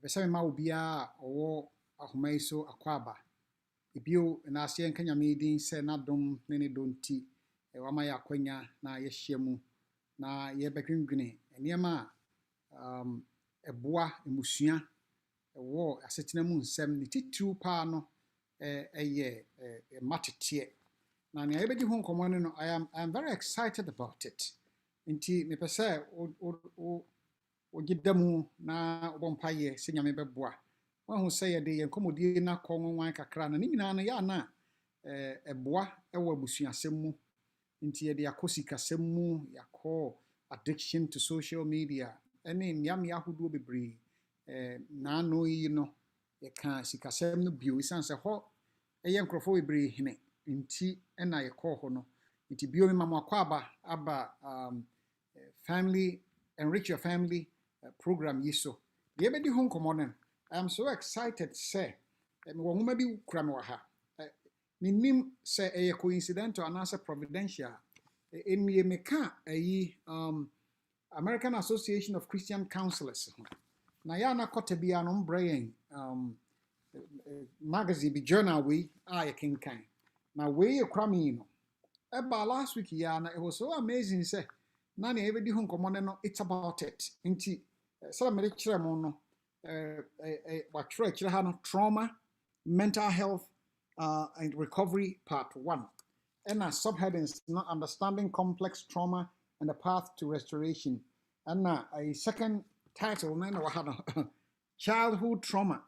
pese ma obia owo ahoma yi so akwaba ebio na ase enka nyame din se na dom ne donti wama ya kwanya na ye hyiamu na ye bedwendwene enema eboa emusua wo asetena mu nsem ne titru pa no matete na ne ayebedi ho nkomo no I am very excited about it nti me pese o gidamu na obompaye se nyame beboa wahu se ye de ye nkomodi na konwan kakra na nyina no ya na eboa ewo abusuasem mu nti ye de akosikasem mu yakọ addiction to social media ene nyam yahodo bebre na no yi no ye ka sikasem no bio isanse ho eye nkrofo bebre hene nti ena ye kọ ho no nti bio mama akwa aba family enrich your family program yiso ye bedi ho nkomo. I am so excited say me wo homa bi kura me wa ha minim say a coincidental and also providential enie meka ayi American Association of Christian Counselors na ya na kota bia no mbrayen magazine bi journal we ye kinkan na we kura me no eba last week ya na it was so amazing say na na ebedi ho nkomo no it's about it nti so me kire mo no trauma, mental health, and recovery part 1. And a subheadings, understanding complex trauma and the path to restoration. And a second title, childhood trauma.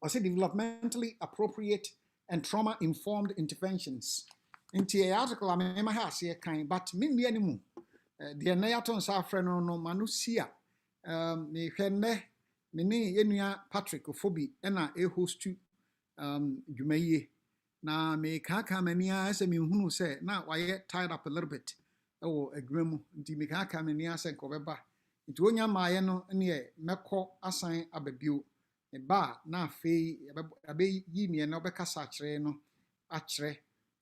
I say developmentally appropriate and trauma-informed interventions. In the article, I may have here kind, but me anymore. The Nayaton Safran no Manusia, Mene yenua Patrick Ofobi ena host Gyimah na me kaka mania ase me hunu se na waye tied up a little bit ewo adwuma mu nti me kaka mania se nkobeba nti onya maaye no ne mekọ asan ababio e ba na afei abe yi me na obekasa akire no akire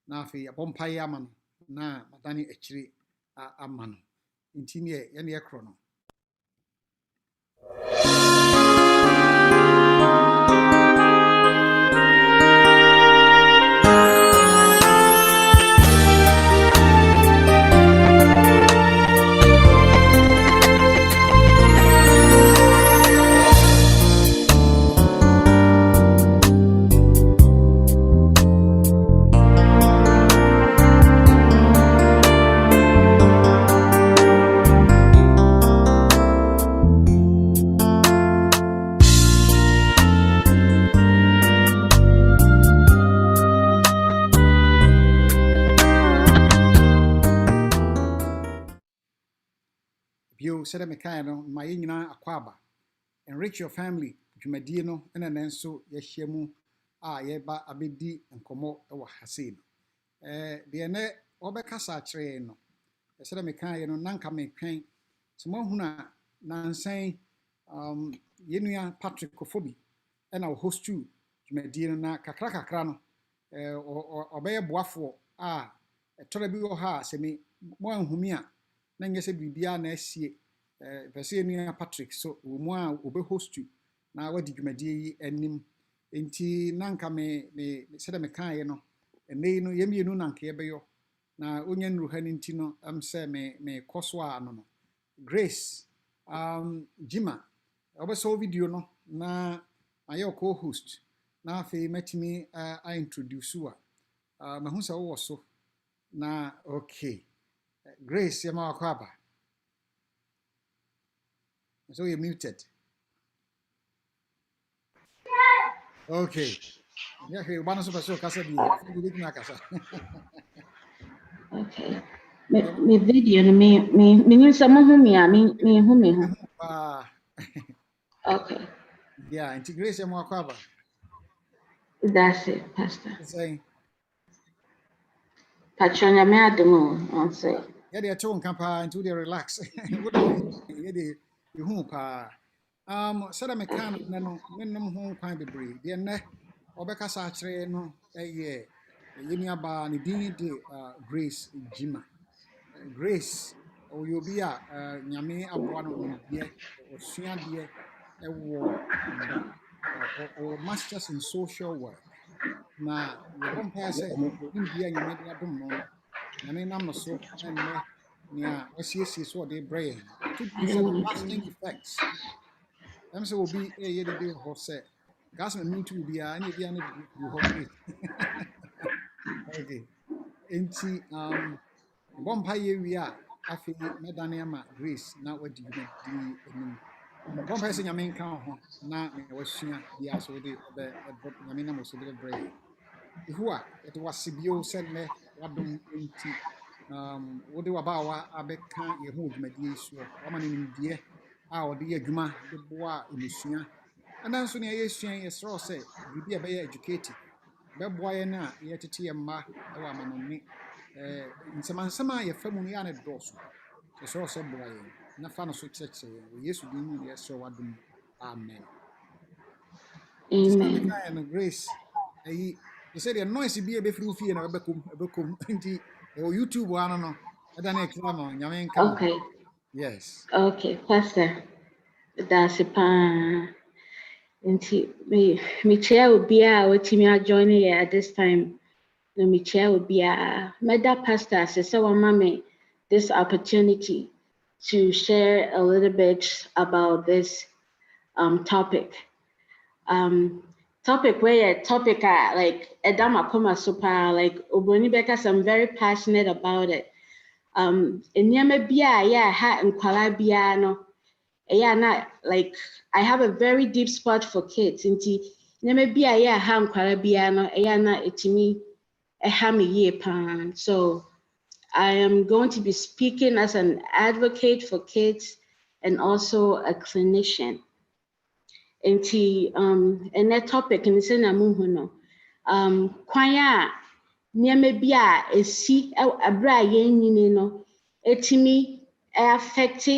na afei abompaye ama no na madani akire ama no nti ne ye ne ekro no. Bio said me kind no ma nyina akwaba enrich your family dwumadie no ena nenso ye hyiamu ye ba abedi nkomo e wa hase no de ne obekasa akire no said me kind no nanka me twen so mahuna nansan yenua Patrick Ofobi ena hostu dwumadie no na kakra no obeye boafo tora bi wo ha se me mo anhumi a na nyese bibia na asie pese ni Patrick so wo a obe hostu na wadi dwumadie yi anim enti nanka me sede me kan no enei no yemienu nanka ye beyo na onye nruha ni enti no am se me koso a no Grace Gyimah obeso video no na ayo co-host na afi metimi I introduce wa mahu se wo so na okay Grace ya makwaba. So you're muted. Okay. Yeah, okay, one super so kasa bi. Okay. Me video no me ni some hu me me hu me hu. Okay. Yeah, integration makwaba. That's it, Pastor. Say. Patronya me adumo on say. Yeah, they tone kampa into the relax. Yeah, you hu pa. Said me kan no mennom ho kwan bebre. De ne obekasa akire no yemi aba ne din de Grace Gyimah. Grace oyobi a nyame aboa no ndie osua de or masters in social work. Na yɛbɔ mpaeɛ sɛ nimdeɛ a Nyame de adom no no, Nyame nam no so ɛnnɛ nea wasiesie so ɔde brɛ yɛn no. Ɔto din sɛ the lasting effects. Ɛm sɛ obi ɛyɛ dede wɔ hɔ sɛ gas ma mintu biara ɛne ebia ne gu hɔ great. Okay. Enti bɔ mpaeɛ wie a afei mɛdane ama Grace na wadi dwumadi anim. Bɔ mpaeɛ sɛ Nyame nka wo ho na nea wasua biara so wode Nyame nam so de brɛ yɛn. Ihua, yɛde wase bio sɛ nnɛ wadom nti wode wabaawa abɛka yɛn ho wɔ dwumadie yi soɔ. Wama no nimdeɛ a ɔde yɛ adwuma de boa mmusua. Ɛna nso nea yɛsua yɛsrɛ sɛ biribi a ɛbɛyɛ educative bɛboa yɛn a yɛtete yɛn mma wɔ amanɔne. Nsɛmansɛm a yɛfa mu no yɛ a ne dɔɔso. Yɛsrɛ sɛ boa yɛn na fa no so kyerɛkyerɛ yɛn. Wɔ Yesu din mu na yɛsrɛ wadom. Amen. Amen. Grace, they said the noise be a bit free and a become YouTube one no. I don't know. Okay. Yes. Okay, Pastor. That's a pan. Me chair would be a what me joining here at this time. No, me chair would be a mother pastor. So, mommy, this opportunity to share a little bit about this topic. Topic where topic like Edama Koma Super, like Oboni Bekas, I'm very passionate about it. In Yama Bia, yeah, ha and Kwalabiano. Yeah, not like I have a very deep spot for kids. Inti Yama Bia, yeah, ha and Kwalabiano, yeah, not itimi a hammy ye pan. So I am going to be speaking as an advocate for kids and also a clinician. Nti and that topic in the na mu no kwanya nneɛma bi a esi abra yɛn nyini no etimi affect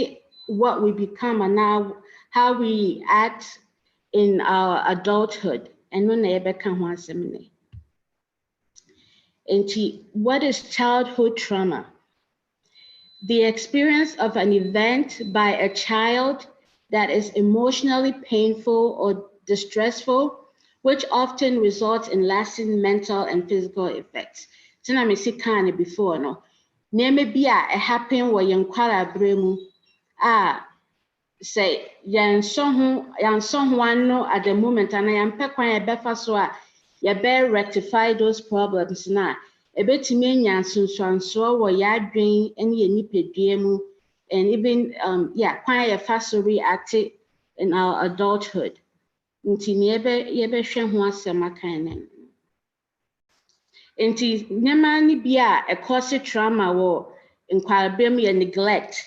what we become and now how we act in our adulthood and no na yɛbɛka ho asɛm ne. Nti what is childhood trauma? The experience of an event by a child that is emotionally painful or distressful, which often results in lasting mental and physical effects. Tina me si kan before no. Neme bi a happen wɔ yɛn kwara bremu a sɛ yɛn so ho ano at the moment and yɛn pɛ kwan yɛbɛfa so a yɛbɛ rectify those problems na ebetumi anya nsonsansoɔ wɔ yɛadwen ne yɛn nipadua mu. And even, kwan yɛfa so react in our adulthood. Nti yɛbɛhwɛ ho asɛm akan ne. Nti nneɛma ne bi a ɛkɔse trauma wɔ nkwarabea mu yɛ neglect.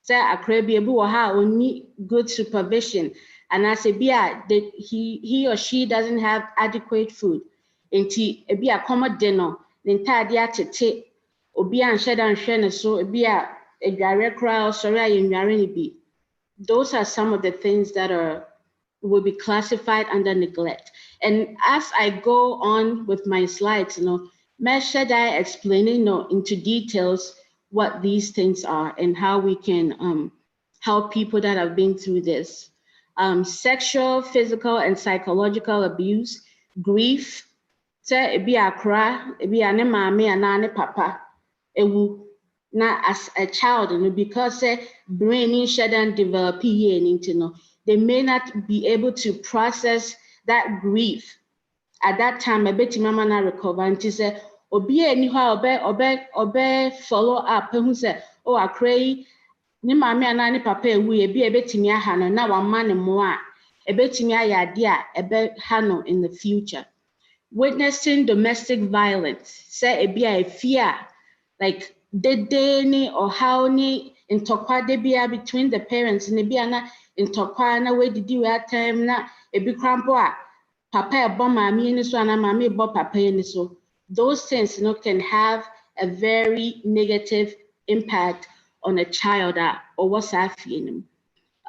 Sɛ akora bi ebi wɔ ha a onni good supervision. Anaasɛ bi a he or she doesn't have adequate food. Nti ebi a kɔm de no, ne ntaade atete, obi anhyɛ da nhwɛ ne so, ebi a those are some of the things that will be classified under neglect. And as I go on with my slides, should I explaining into details what these things are and how we can help people that have been through this. Sexual, physical, and psychological abuse, grief, ebi akra, ebi ane mame anane papa, ewu. Now, as a child, because brain shouldn't develop, they may not be able to process that grief at that time. A bit mama na recover and say, "Obi any how obe follow up." Who say, "Oh, I cray ni mami anani papa we be a bit me hano now one man more a bit me idea a bit hano in the future." Witnessing domestic violence, say a be a fear like. The day or how ni in tokwa de bia between the parents in biana in tokwa na where did you at time na e bi crampo a papa e bo mami ni so na mami bo papa ni so. Those things can have a very negative impact on a child or what's happening.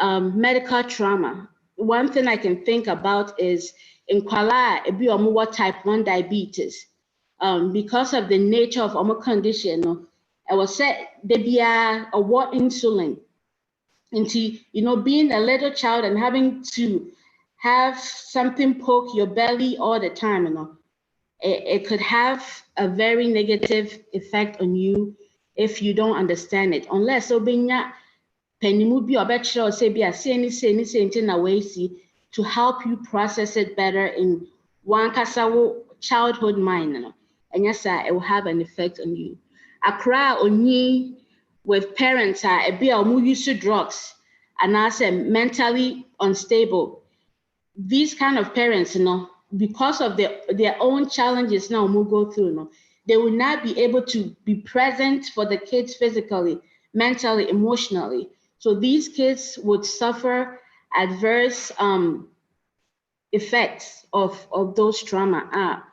Medical trauma. One thing I can think about is in kwala e bi omo type 1 diabetes. Because of the nature of omo condition I was said they be a what insulin. into, being a little child and having to have something poke your belly all the time, it could have a very negative effect on you if you don't understand it. Unless obinya penimu bi obetro say bi say na way see to help you process it better in one kasawo childhood mind, and yes, it will have an effect on you. Akra onyi with parents a bi a use drugs and I say mentally unstable. These kind of parents, because of their own challenges now we'll go through, they will not be able to be present for the kids physically, mentally, emotionally. So these kids would suffer adverse effects of those trauma.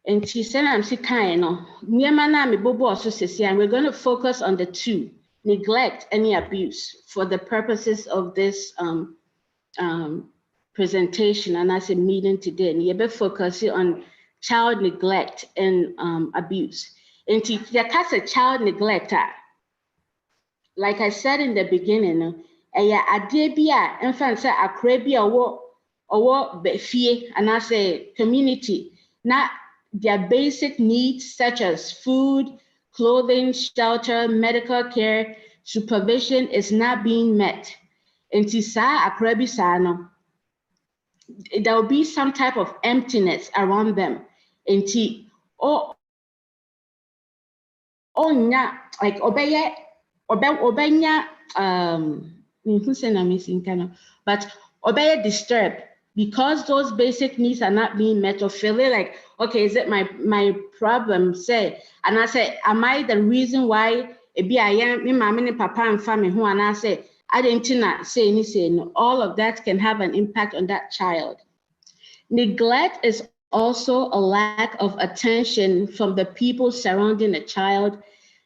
And she said, I'm sick, and we're going to focus on the two, neglect and abuse, for the purposes of this presentation and as a meeting today. And you're focusing on child neglect and abuse. And to a child neglect, like I said in the beginning, adebia infant say akrabia or fie and I say community, not their basic needs such as food, clothing, shelter, medical care, supervision is not being met. And to sa akrabi sa no, there will be some type of emptiness around them. And or like obenya but obey disturbed because those basic needs are not being met, or feeling like, okay, is it my problem? Say, and I say, am I the reason why be I am me mama and papa and family who, and I say I didn't say anything. All of that can have an impact on that child. Neglect is also a lack of attention from the people surrounding a child.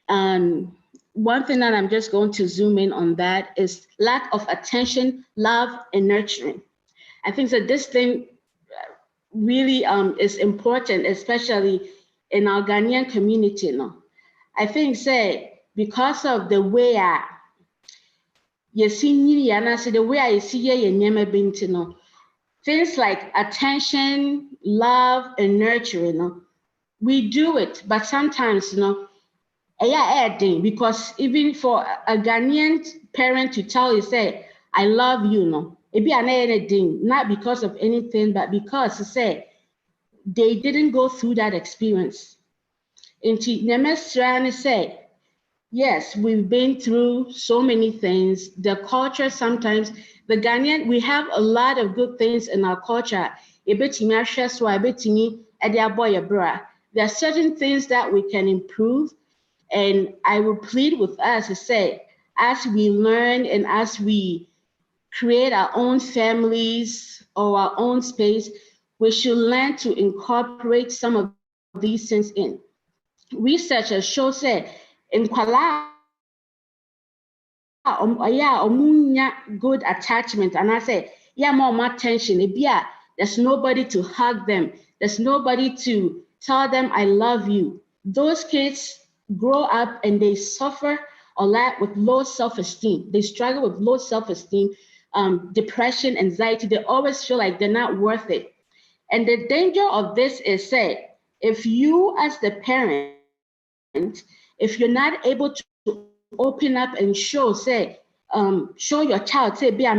And one thing that I'm just going to zoom in on that is lack of attention, love, and nurturing. I think that this thing really is important, especially in our Ghanaian community. No? I think, say, because of the way you see, the way I see you, things like attention, love, and nurturing, we do it, but sometimes, because even for a Ghanaian parent to tell you, say, I love you, it be an not because of anything, but because say they didn't go through that experience. And to say, yes, we've been through so many things. The culture sometimes, the Ghanaian, we have a lot of good things in our culture. There are certain things that we can improve. And I will plead with us to say, as we learn and as we create our own families or our own space, we should learn to incorporate some of these things in. Researchers show say in Kuala good attachment, and I say, more attention. There's nobody to hug them. There's nobody to tell them I love you. Those kids grow up and they suffer a lot with low self-esteem. They struggle with low self-esteem, depression, anxiety. They always feel like they're not worth it. And the danger of this is, say, if you as the parent, if you're not able to open up and show, say, show your child, say, be a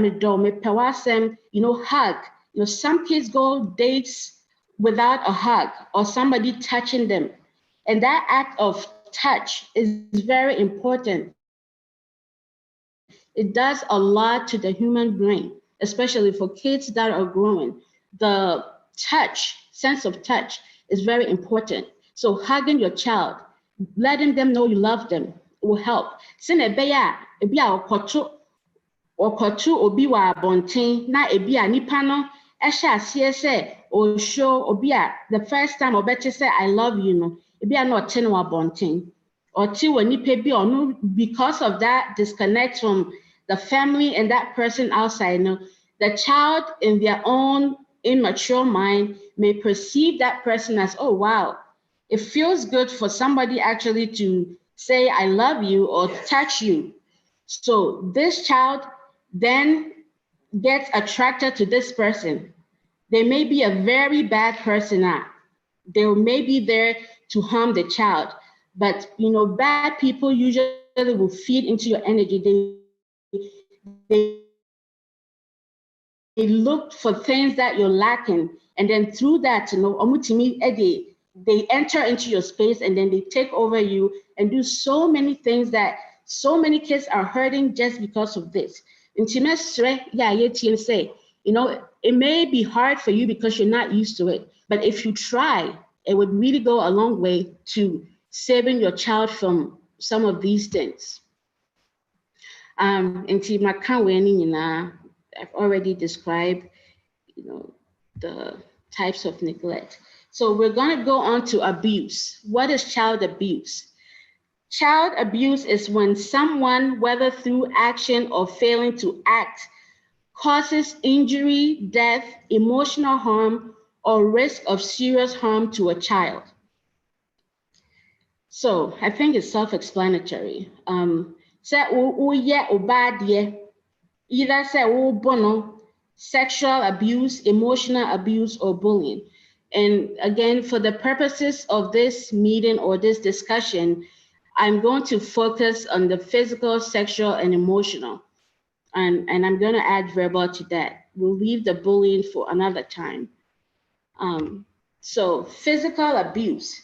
hug. Some kids go dates without a hug or somebody touching them. And that act of touch is very important. It does a lot to the human brain, especially for kids that are growing. The touch, sense of touch is very important. So hugging your child, letting them know you love them will help. Okotu obi wa abonten na ebi a nipa no ehye asie se o show obi a the first time obete say I love you no ebi a na ote no abonten oti wo nipa bi ono, because of that disconnect from the family and that person outside, no, the child in their own immature mind may perceive that person as, oh wow, it feels good for somebody actually to say I love you or touch you. So this child then gets attracted to this person. They may be a very bad person. They may be there to harm the child. But bad people usually will feed into your energy. They look for things that you're lacking, and then through that, they enter into your space, and then they take over you and do so many things that so many kids are hurting just because of this. Say, it may be hard for you because you're not used to it, but if you try, it would really go a long way to saving your child from some of these things. I've already described, the types of neglect. So we're going to go on to abuse. What is child abuse? Child abuse is when someone, whether through action or failing to act, causes injury, death, emotional harm, or risk of serious harm to a child. So I think it's self-explanatory. Either say sexual abuse, emotional abuse, or bullying. And again, for the purposes of this meeting or this discussion, I'm going to focus on the physical, sexual, and emotional. And I'm going to add verbal to that. We'll leave the bullying for another time. So physical abuse,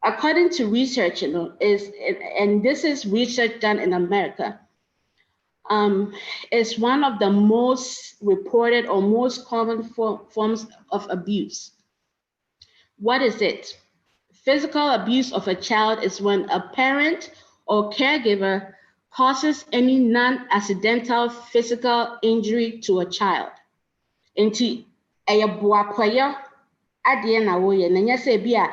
according to research, and this is research done in America, is one of the most reported or most common forms of abuse. What is it? Physical abuse of a child is when a parent or caregiver causes any non-accidental physical injury to a child. Nti ɛyɛ boapɔyɛ adeɛ na woyɛ na nyɛ sɛ bi a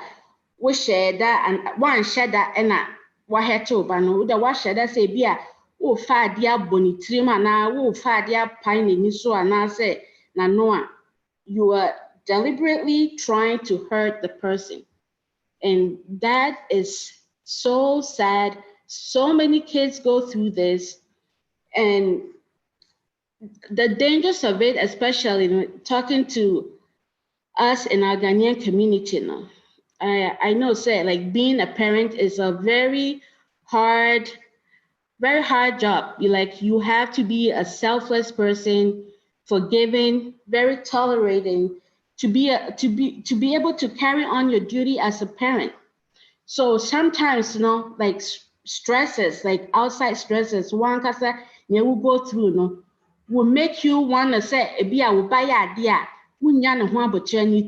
wohyɛ da and wanhyɛ da ɛna wahɛtew ba no woda wahyɛ da sɛ bi a wofa adeɛ abɔ ne tirim anaa wofa adeɛ apae n'ani so anaasɛ n'ano a, you are deliberately trying to hurt the person. And that is so sad. So many kids go through this, and the dangers of it, especially talking to us in our Ghanaian community now. I know, say, like being a parent is a very hard job. You have to be a selfless person, forgiving, very tolerating, to be able to carry on your duty as a parent. So sometimes, like stresses, like outside stresses, one kasa you will go through, will make you want to say, and you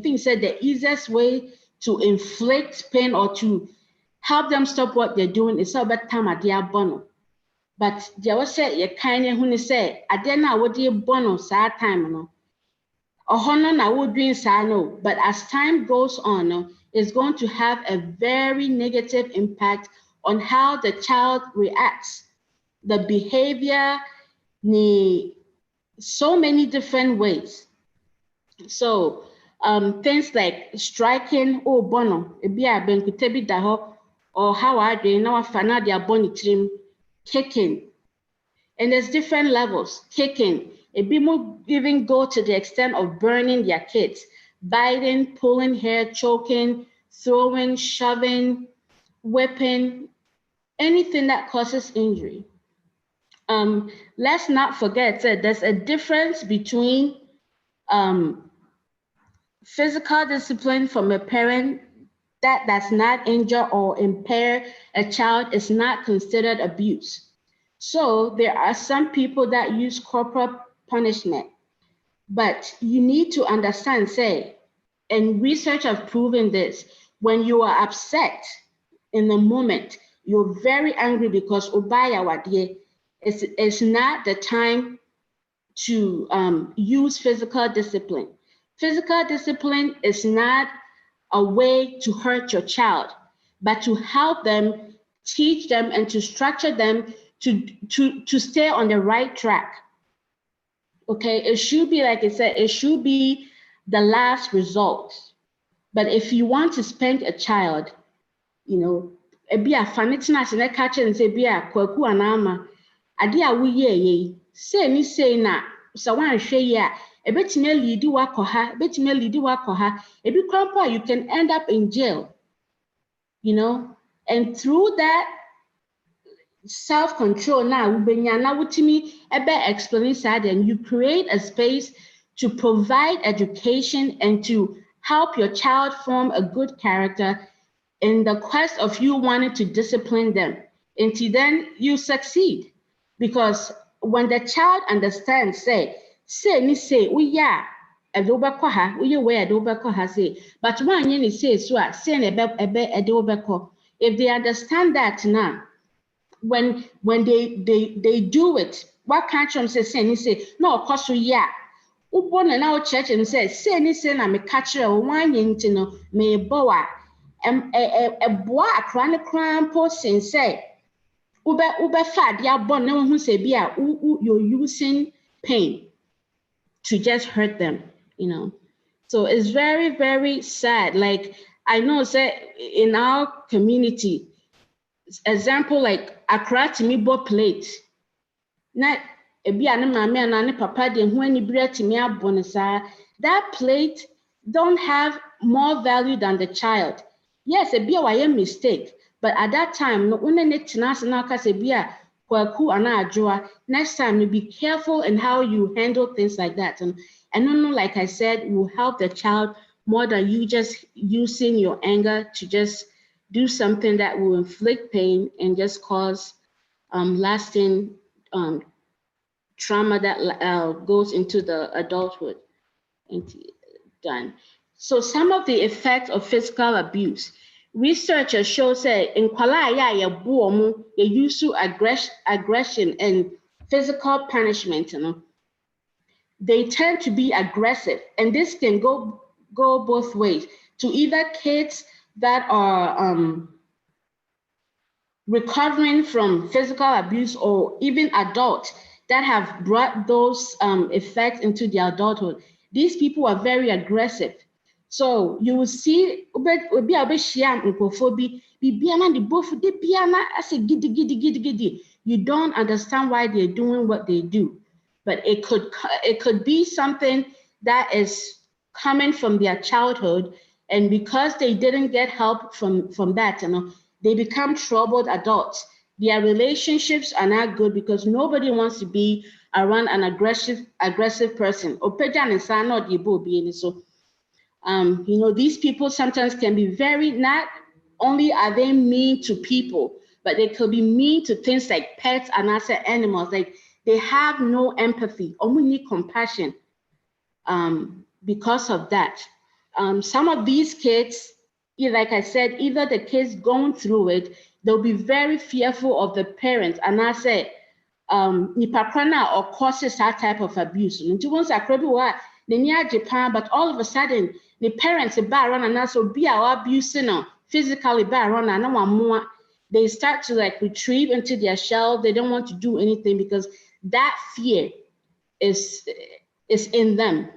think that the easiest way to inflict pain or to help them stop what they're doing is about time at their bono. But they will say, you kind of when you say, I don't know what you bono sad time, no. Or honor na would doing sad no. But as time goes on, it's going to have a very negative impact on how the child reacts. The behavior, so many different ways. So things like striking, bono, or how are they now fana their bony trim, kicking. And there's different levels. Kicking, people even go to the extent of burning their kids, biting, pulling hair, choking, throwing, shoving, whipping, anything that causes injury. Let's not forget that there's a difference between physical discipline from a parent that does not injure or impair a child is not considered abuse. So there are some people that use corporal punishment, but you need to understand, and research have proven this, when you are upset in the moment, you're very angry because it's not the time to use physical discipline. Physical discipline is not a way to hurt your child, but to help them, teach them, and to structure them to stay on the right track. Okay, it should be, like I said, it should be the last result. But if you want to spank a child, ebi a fanitina se na catch and say bi a kwaku anama ade a wo ye say ni say na so wan hwe ye a ebetime lead wa koha ebetime lead wa koha ebi krampo you can end up in jail, you know. And through that self-control now ubenya na wutimi ebe explain sad, and you create a space to provide education and to help your child form a good character in the quest of you wanting to discipline them. Until then you succeed, because when the child understands, say we yeah adoba koha we way adoba koha say, but one yen say so say ebe adoba. If they understand that now, when they do it, what country say no of course yeah. Ubona na church and say na me catch one yen no me boa a boa akra ne kran person say ube fad ya bon na hu say bia you're using pain to just hurt them, you know. So it's very, very sad. Like I know say in our community, example like akra timi bo plate na ebi ane mama and ne papa de hu ani bire timi abone sa, that plate don't have more value than the child. Yes, ebi a why mistake, but at that time no one ne tinase na ka se bia kwaku ana adwoa. Next time you be careful in how you handle things like that. And no, like I said, will help the child more than you just using your anger to just do something that will inflict pain and just cause lasting trauma that goes into the adulthood. Done. So some of the effects of physical abuse. Researchers show say in they use aggression and physical punishment, you know. They tend to be aggressive, and this can go both ways, to either kids that are recovering from physical abuse, or even adults that have brought those effects into their adulthood. These people are very aggressive. So you will see you don't understand why they're doing what they do, but it could be something that is coming from their childhood, and because they didn't get help from that, you know, they become troubled adults. Their relationships are not good because nobody wants to be around an aggressive person. You know, these people sometimes can be very, not only are they mean to people, but they could be mean to things like pets and other animals. Like they have no empathy, only need compassion because of that. Some of these kids, like I said, either the kids going through it, they'll be very fearful of the parents, and I say, nipakrana or causes that type of abuse. But all of a sudden, the parents are and also be abusing physically, they start to like retreat into their shell. They don't want to do anything because that fear is in them.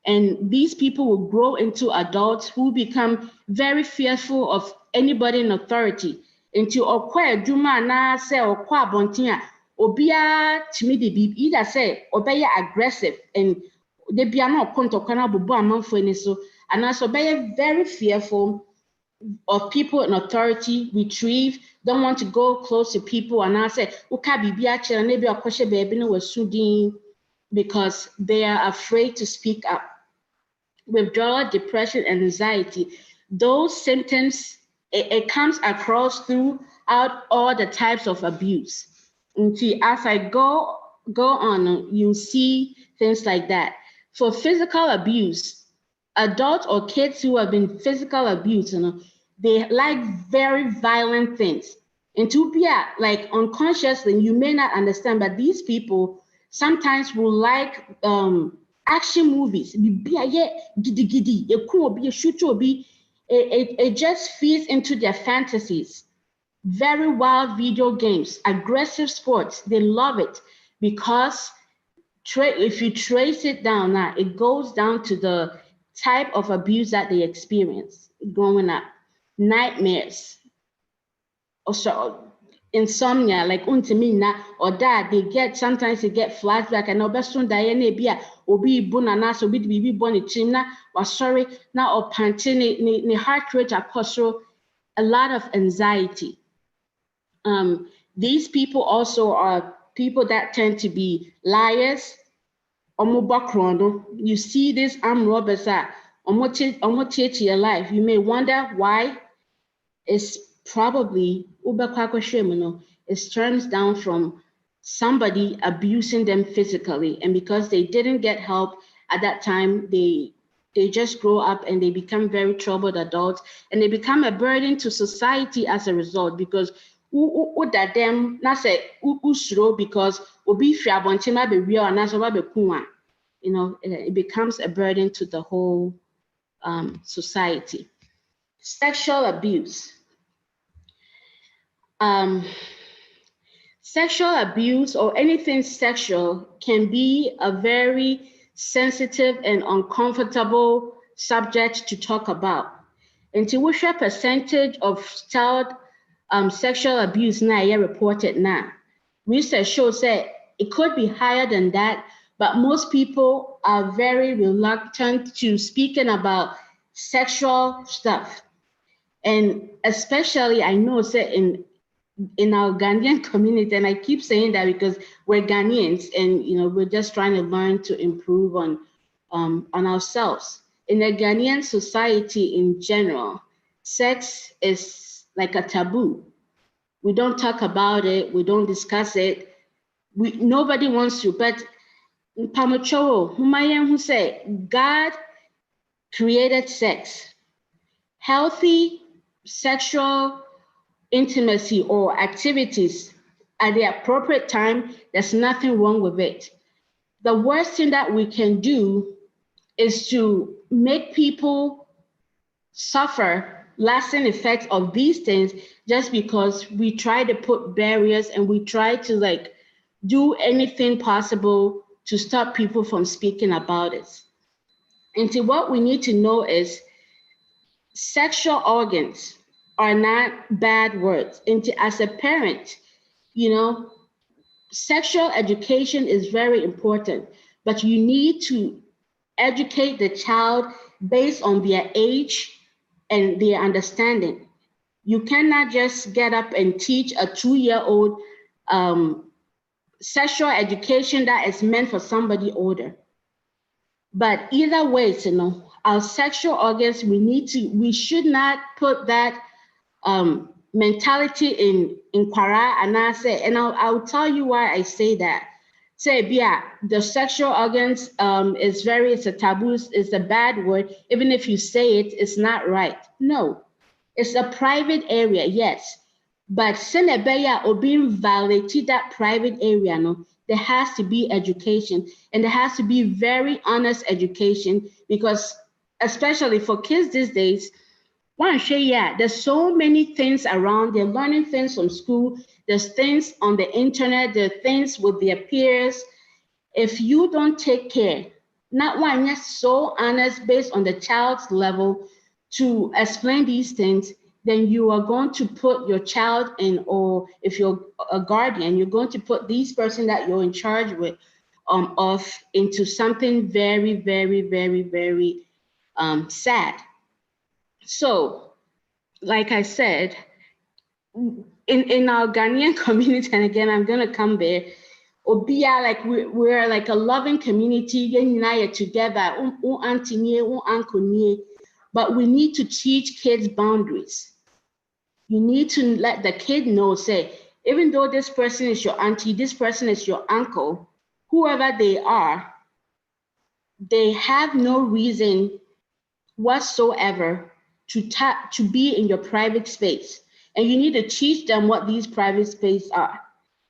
And these people will grow into adults who become very fearful of anybody in authority. Into okwa juma na say okwa bontia obia timidi be either say obey aggressive and they be not kontokana bubu amanfo ni so, and also be very fearful of people in authority, retrieve, don't want to go close to people, and I say uka bibia chere na be akoshe baby no wasudin, because they are afraid to speak up. Withdrawal, depression, and anxiety, those symptoms, it comes across throughout all the types of abuse. And see, as I go on, you see things like that. For physical abuse, adults or kids who have been physical abused, they like very violent things. And to be like unconsciously, you may not understand, but these people sometimes will like action movies. It just feeds into their fantasies. Very wild video games, aggressive sports, they love it because if you trace it down now, it goes down to the type of abuse that they experience growing up. Nightmares, also insomnia, like untimina or that sometimes they get flashback and obesun diane bia obi bunana so be bibi boni chimna was sorry now or pantini ni heart rate apostle, a lot of anxiety. These people also are people that tend to be liars. You see these armed robbers are to your life. You may wonder why. It's probably it stems down from somebody abusing them physically, and because they didn't get help at that time, they just grow up and they become very troubled adults, and they become a burden to society as a result. Because them na say because obi fi abontima be real and so be kuma, it becomes a burden to the whole society. Sexual abuse. Sexual abuse or anything sexual can be a very sensitive and uncomfortable subject to talk about. And to which percentage of child sexual abuse now reported now? Research shows that it could be higher than that, but most people are very reluctant to speaking about sexual stuff. And especially I know that in our Ghanaian community, and I keep saying that because we're Ghanaians and we're just trying to learn to improve on ourselves. In the Ghanaian society in general, sex is like a taboo. We don't talk about it, we don't discuss it. Nobody wants to, but Pamuchowo, Humayan who said God created sex. Healthy sexual intimacy or activities at the appropriate time, there's nothing wrong with it. The worst thing that we can do is to make people suffer lasting effects of these things just because we try to put barriers and we try to do anything possible to stop people from speaking about it. And so what we need to know is sexual organs are not bad words. And as a parent, sexual education is very important, but you need to educate the child based on their age and their understanding. You cannot just get up and teach a 2-year-old sexual education that is meant for somebody older. But either way, our sexual organs, we should not put that mentality in kwara and I say, and I'll tell you why I say that. Say, yeah, the sexual organs it's a taboo, it's a bad word. Even if you say it, it's not right. No, it's a private area, yes. But Senebeya or being violated that private area, no, there has to be education, and there has to be very honest education, because especially for kids these days, there's so many things around. They're learning things from school. There's things on the internet. There are things with their peers. If you don't take care, not one, you're so honest based on the child's level to explain these things, then you are going to put your child in, or if you're a guardian, you're going to put these person that you're in charge with of into something very, very, very, very sad. So, like I said, in our Ghanaian community, and again, I'm gonna come there, Obia, like we're like a loving community, united together, but we need to teach kids boundaries. You need to let the kid know, say, even though this person is your auntie, this person is your uncle, whoever they are, they have no reason whatsoever to be in your private space. And you need to teach them what these private spaces are.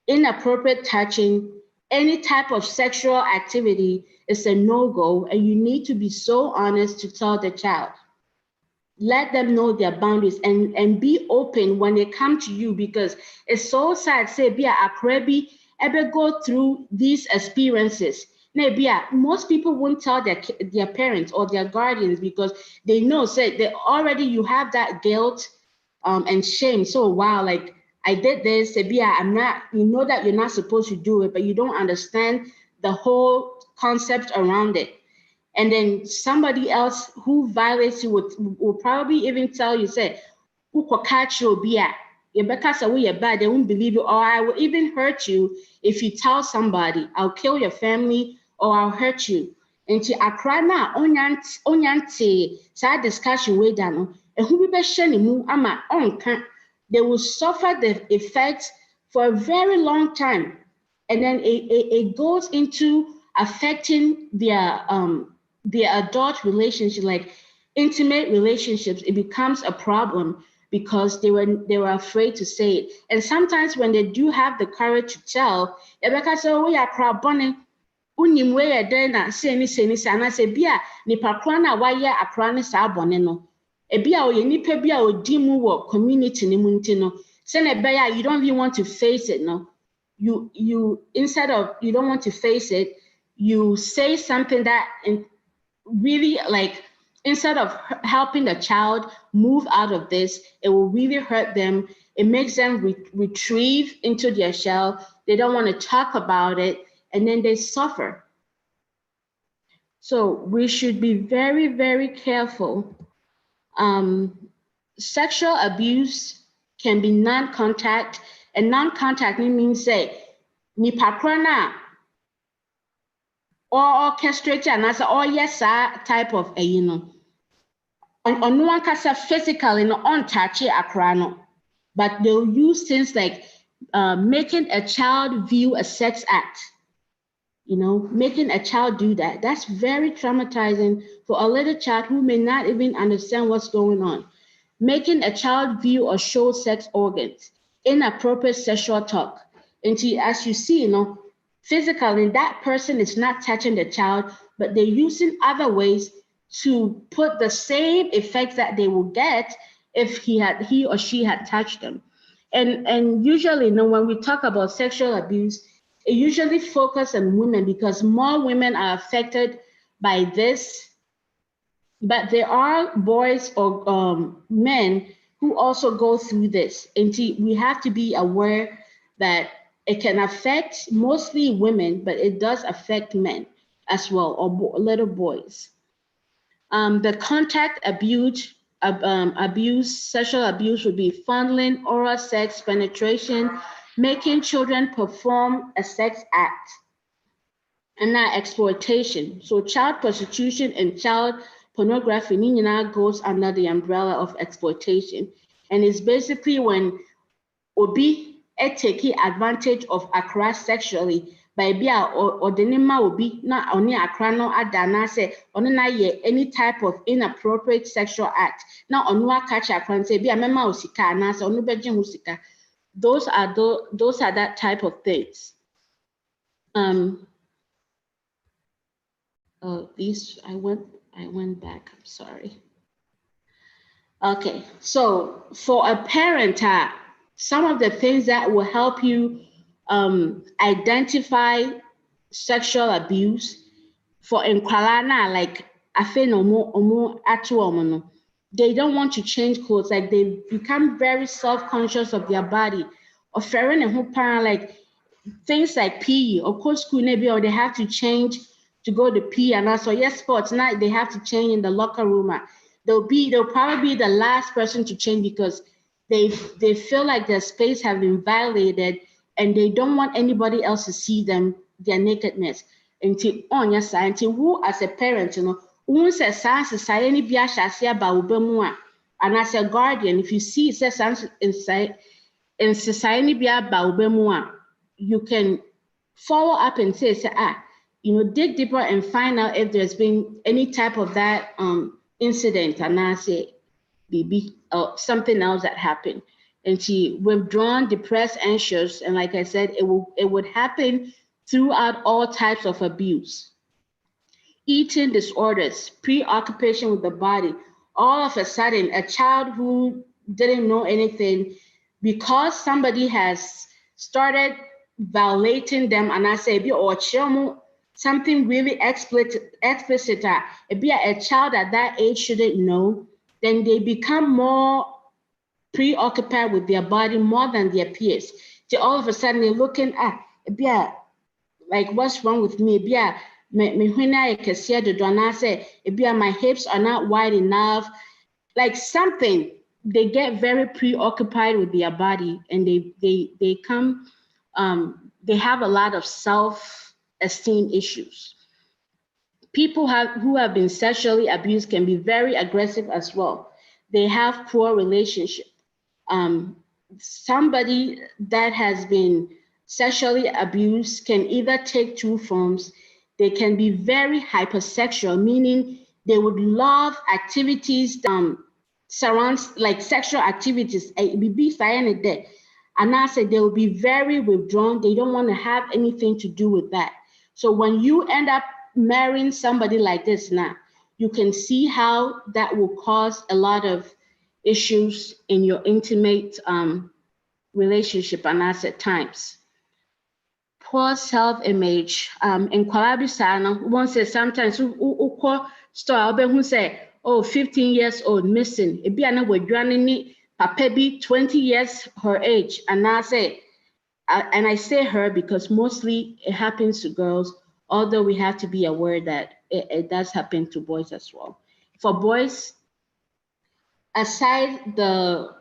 Inappropriate touching, any type of sexual activity is a no-go, and you need to be so honest to tell the child. Let them know their boundaries and be open when they come to you, because it's so sad, say, be a akrebi, ever go through these experiences. Most people won't tell their parents or their guardians because they know, say, they already, you have that guilt and shame. So wow, like I did this, I'm not, you know that you're not supposed to do it, but you don't understand the whole concept around it. And then somebody else who violates you will probably even tell you, say, who could catch you, because you're bad, they won't believe you, or I will even hurt you if you tell somebody, I'll kill your family, or I'll hurt you. And to akrana onyanti sa discussion way down, and who be shenimu ama onka, they will suffer the effects for a very long time. And then it goes into affecting their adult relationship, like intimate relationships. It becomes a problem because they were afraid to say it. And sometimes when they do have the courage to tell, Rebecca said, "Oh, we are crowd burning. Unim way a day na say ni and I say bia nipa kra na wayɛ akra ne saa bɔne no. Ebia oyɛ nipa bia odi mu wɔ community ne mu nti no. Sɛ na ɛbɛyɛ you don't even want to face it, no. You instead of you don't want to face it, you say something that really, like, instead of helping the child move out of this, it will really hurt them. It makes them retrieve into their shell. They don't want to talk about it, and then they suffer. So we should be very, very careful. Sexual abuse can be non-contact, and non-contact means say, nipa kra na or orchestrated and as or yes type of on one kasa physical in on touch akrano, but they'll use things like making a child view a sex act. Making a child do that. That's very traumatizing for a little child who may not even understand what's going on. Making a child view or show sex organs, inappropriate sexual talk. And as you see, physically, that person is not touching the child, but they're using other ways to put the same effects that they will get if he or she had touched them. And usually, when we talk about sexual abuse, it usually focuses on women because more women are affected by this. But there are boys or men who also go through this. And we have to be aware that it can affect mostly women, but it does affect men as well, or little boys. The contact abuse, sexual abuse would be fondling, oral sex, penetration, making children perform a sex act, and now exploitation. So child prostitution and child pornography goes under the umbrella of exploitation. And it's basically when obi take advantage of akra sexually by or the nima obi na oni akra no adana say oni na ye any type of inappropriate sexual act. Now onwa catch akra and say bia mema osika na say onu beje musika. Those are that type of things. These I went back. I'm sorry. Okay, so for a parent, some of the things that will help you identify sexual abuse for nkwalana, like they don't want to change clothes, like they become very self-conscious of their body. Or like things like PE, of course, school maybe, or they have to change to go to PE, and also yes, sports night they have to change in the locker room. They'll probably be the last person to change because they feel like their space have been violated and they don't want anybody else to see them, their nakedness. Until on your side, until who as a parent, who says society be a and as a guardian, if you see it says inside in society be a you can follow up and say, dig deeper and find out if there's been any type of that incident, and I say, baby, or something else that happened. And she withdrawn, depressed, anxious, and like I said, it would happen throughout all types of abuse. Eating disorders, preoccupation with the body. All of a sudden, a child who didn't know anything, because somebody has started violating them, and I say, or something really explicit, a child at that age shouldn't know, then they become more preoccupied with their body more than their peers. So all of a sudden they're looking at, like, what's wrong with me? My hips are not wide enough. Like something, they get very preoccupied with their body, and they come, they have a lot of self-esteem issues. People who have been sexually abused can be very aggressive as well. They have poor relationship. Somebody that has been sexually abused can either take two forms. They can be very hypersexual, meaning they would love activities surrounds like sexual activities. And I said they will be very withdrawn. They don't want to have anything to do with that. So when you end up marrying somebody like this now, you can see how that will cause a lot of issues in your intimate relationship and at times. Poor self-image. In Kwalabisana, one says sometimes store who say, oh, 15 years old missing. It be another journey, papa be 20 years her age. And I say her because mostly it happens to girls, although we have to be aware that it does happen to boys as well. For boys, aside the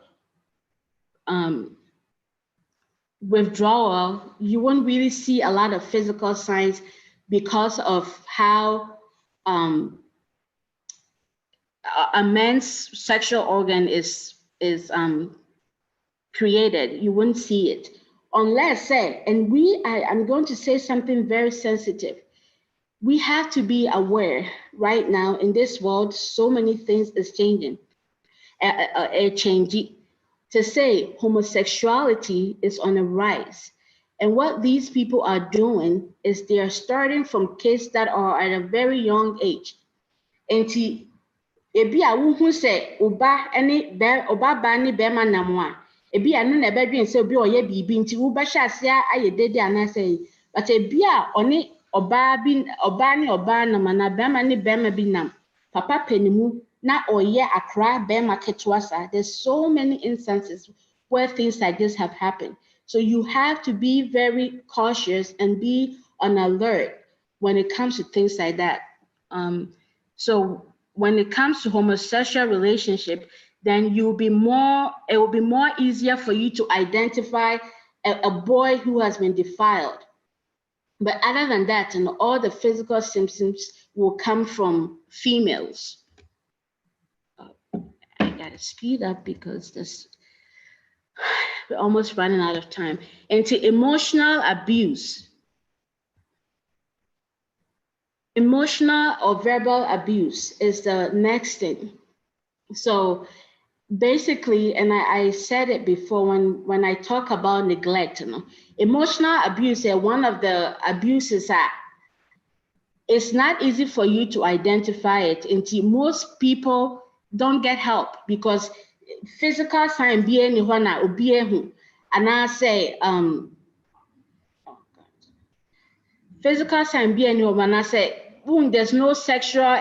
withdrawal, you won't really see a lot of physical signs because of how a man's sexual organ is created. You wouldn't see it unless, and I'm going to say something very sensitive. We have to be aware right now in this world, so many things is changing. To say homosexuality is on a rise. And what these people are doing is they are starting from kids that are at a very young age. And ebi a wuhu sɛ oba ba ne bɛrima nam a ebi a no na ɛbɛdwen sɛ obi ɔyɛ biribi nti wobɛhyɛ ase ayɛ dede anaasɛ but ebi a ɔne ɔbaa ne ɔbaa nam na bɛrima ne bɛrima bi nam papa panimu na ɔyɛ akra bɛrima ketewa saa. There's so many instances where things like this have happened. So you have to be very cautious and be on alert when it comes to things like that. So when it comes to homosexual relationship, then it will be more easier for you to identify a boy who has been defiled. But other than that, and all the physical symptoms will come from females. I gotta speed up because we're almost running out of time. Into emotional abuse. Emotional or verbal abuse is the next thing. So basically, and I said it before when I talk about neglect, emotional abuse is one of the abuses that it's not easy for you to identify it until most people don't get help because physical sign be anyone and I say physical sign be anyone and I say there's no sexual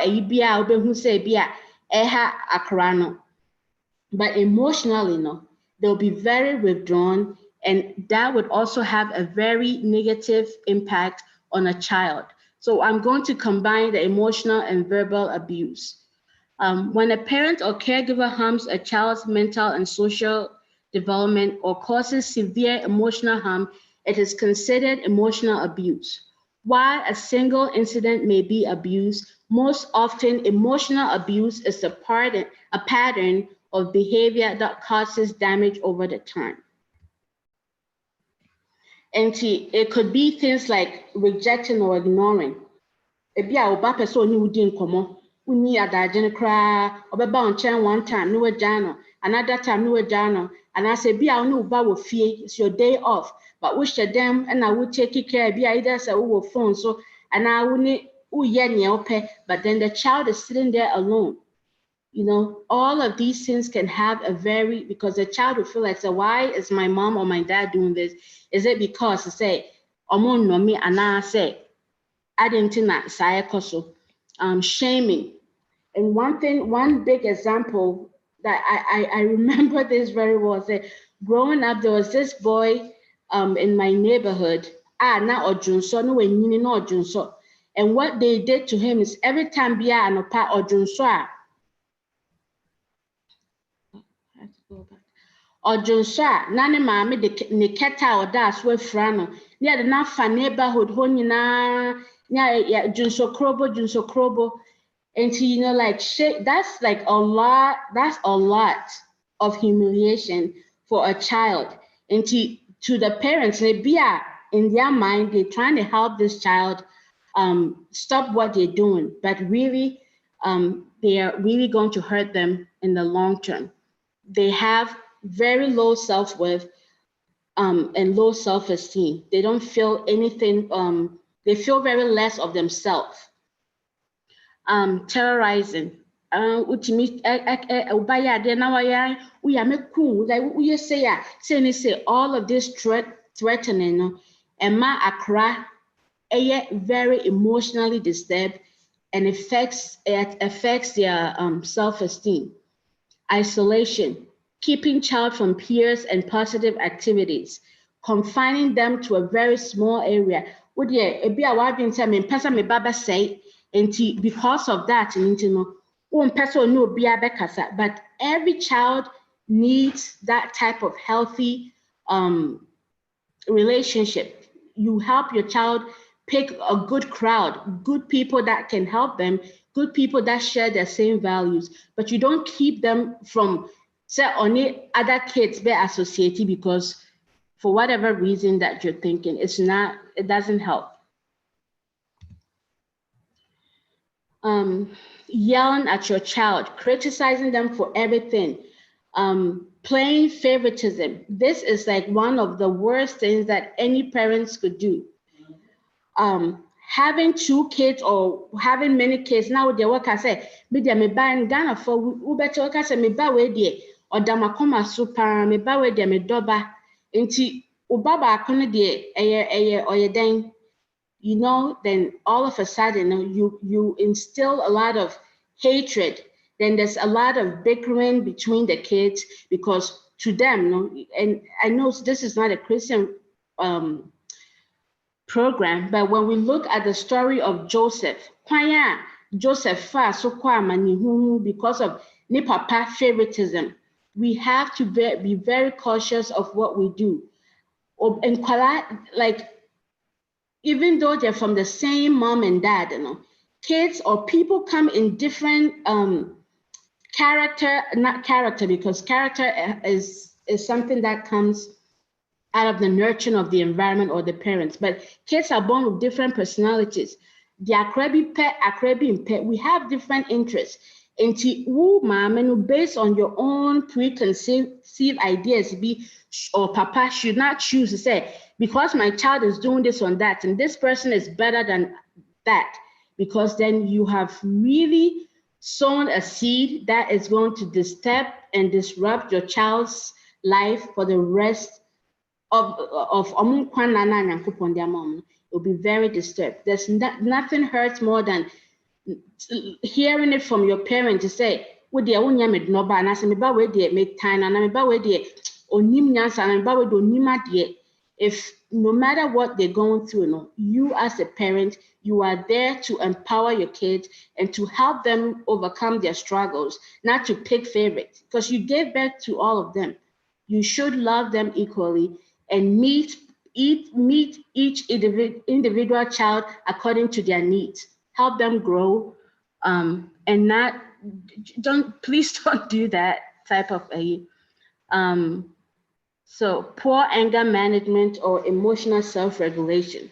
but emotionally they'll be very withdrawn, and that would also have a very negative impact on a child. So I'm going to combine the emotional and verbal abuse. When a parent or caregiver harms a child's mental and social development or causes severe emotional harm, it is considered emotional abuse. While a single incident may be abuse, most often emotional abuse is a pattern of behavior that causes damage over the time. And it could be things like rejecting or ignoring. Ebi a oba person ni udi nkomo, uni adagene kra, obeba onchen one time, no jano, another time no jano, and I say bi a uni uba wo fie, it's your day off, but wish them and I would take care bi either say wo phone so and I wouldn't but then the child is sitting there alone. All of these things can have because the child will feel like, so why is my mom or my dad doing this? Is it because say, me and I say, I didn't shaming. And one big example that I remember this very well. Say, growing up, there was this boy in my neighborhood. Now Ojunso, no when you know Ojunso. And what they did to him is every time Bia and Opa Ojunso, Ojunso, Nani Mami, the Niketa or Das were frano. Near the Nafa neighborhood, Honina, yeah, Junso Krobo. And so, you know, like that's like a lot of humiliation for a child. And to the parents, maybe in their mind, they're trying to help this child stop what they're doing, but really they are really going to hurt them in the long term. They have very low self-worth and low self-esteem. They don't feel anything, they feel very less of themselves. Terrorizing. Ultimate say all of this threatening and ma akra very emotionally disturbed and affects their self-esteem. Isolation, keeping child from peers and positive activities, confining them to a very small area. And because of that, but every child needs that type of healthy relationship. You help your child pick a good crowd, good people that can help them, good people that share their same values, but you don't keep them from only other kids be associated because for whatever reason that you're thinking, it doesn't help. Yelling at your child, criticizing them for everything, playing favoritism. This is like one of the worst things that any parents could do. Having 2 kids or having many kids, now they work, I say, me buy in Ghana for Ubeto, I say, me buy way there, or Damakoma super, me buy way there, me doba, into Ubaba, or your dang. You know, then all of a sudden you instill a lot of hatred. Then there's a lot of bickering between the kids because to them, and I know this is not a Christian program, but when we look at the story of Joseph, because of ni papa favoritism, we have to be very cautious of what we do. And like, even though they're from the same mom and dad, kids or people come in different because character is something that comes out of the nurturing of the environment or the parents. But kids are born with different personalities. The pet, we have different interests. And based on your own preconceived ideas, or papa should not choose to say, because my child is doing this on that, and this person is better than that, because then you have really sown a seed that is going to disturb and disrupt your child's life for the rest of it will be very disturbed. There's nothing hurts more than hearing it from your parent to say, if no matter what they're going through, you as a parent, you are there to empower your kids and to help them overcome their struggles, not to pick favorites, because you gave birth to all of them. You should love them equally and meet each individual child according to their needs. Help them grow, and please don't do that type of so poor anger management or emotional self-regulation.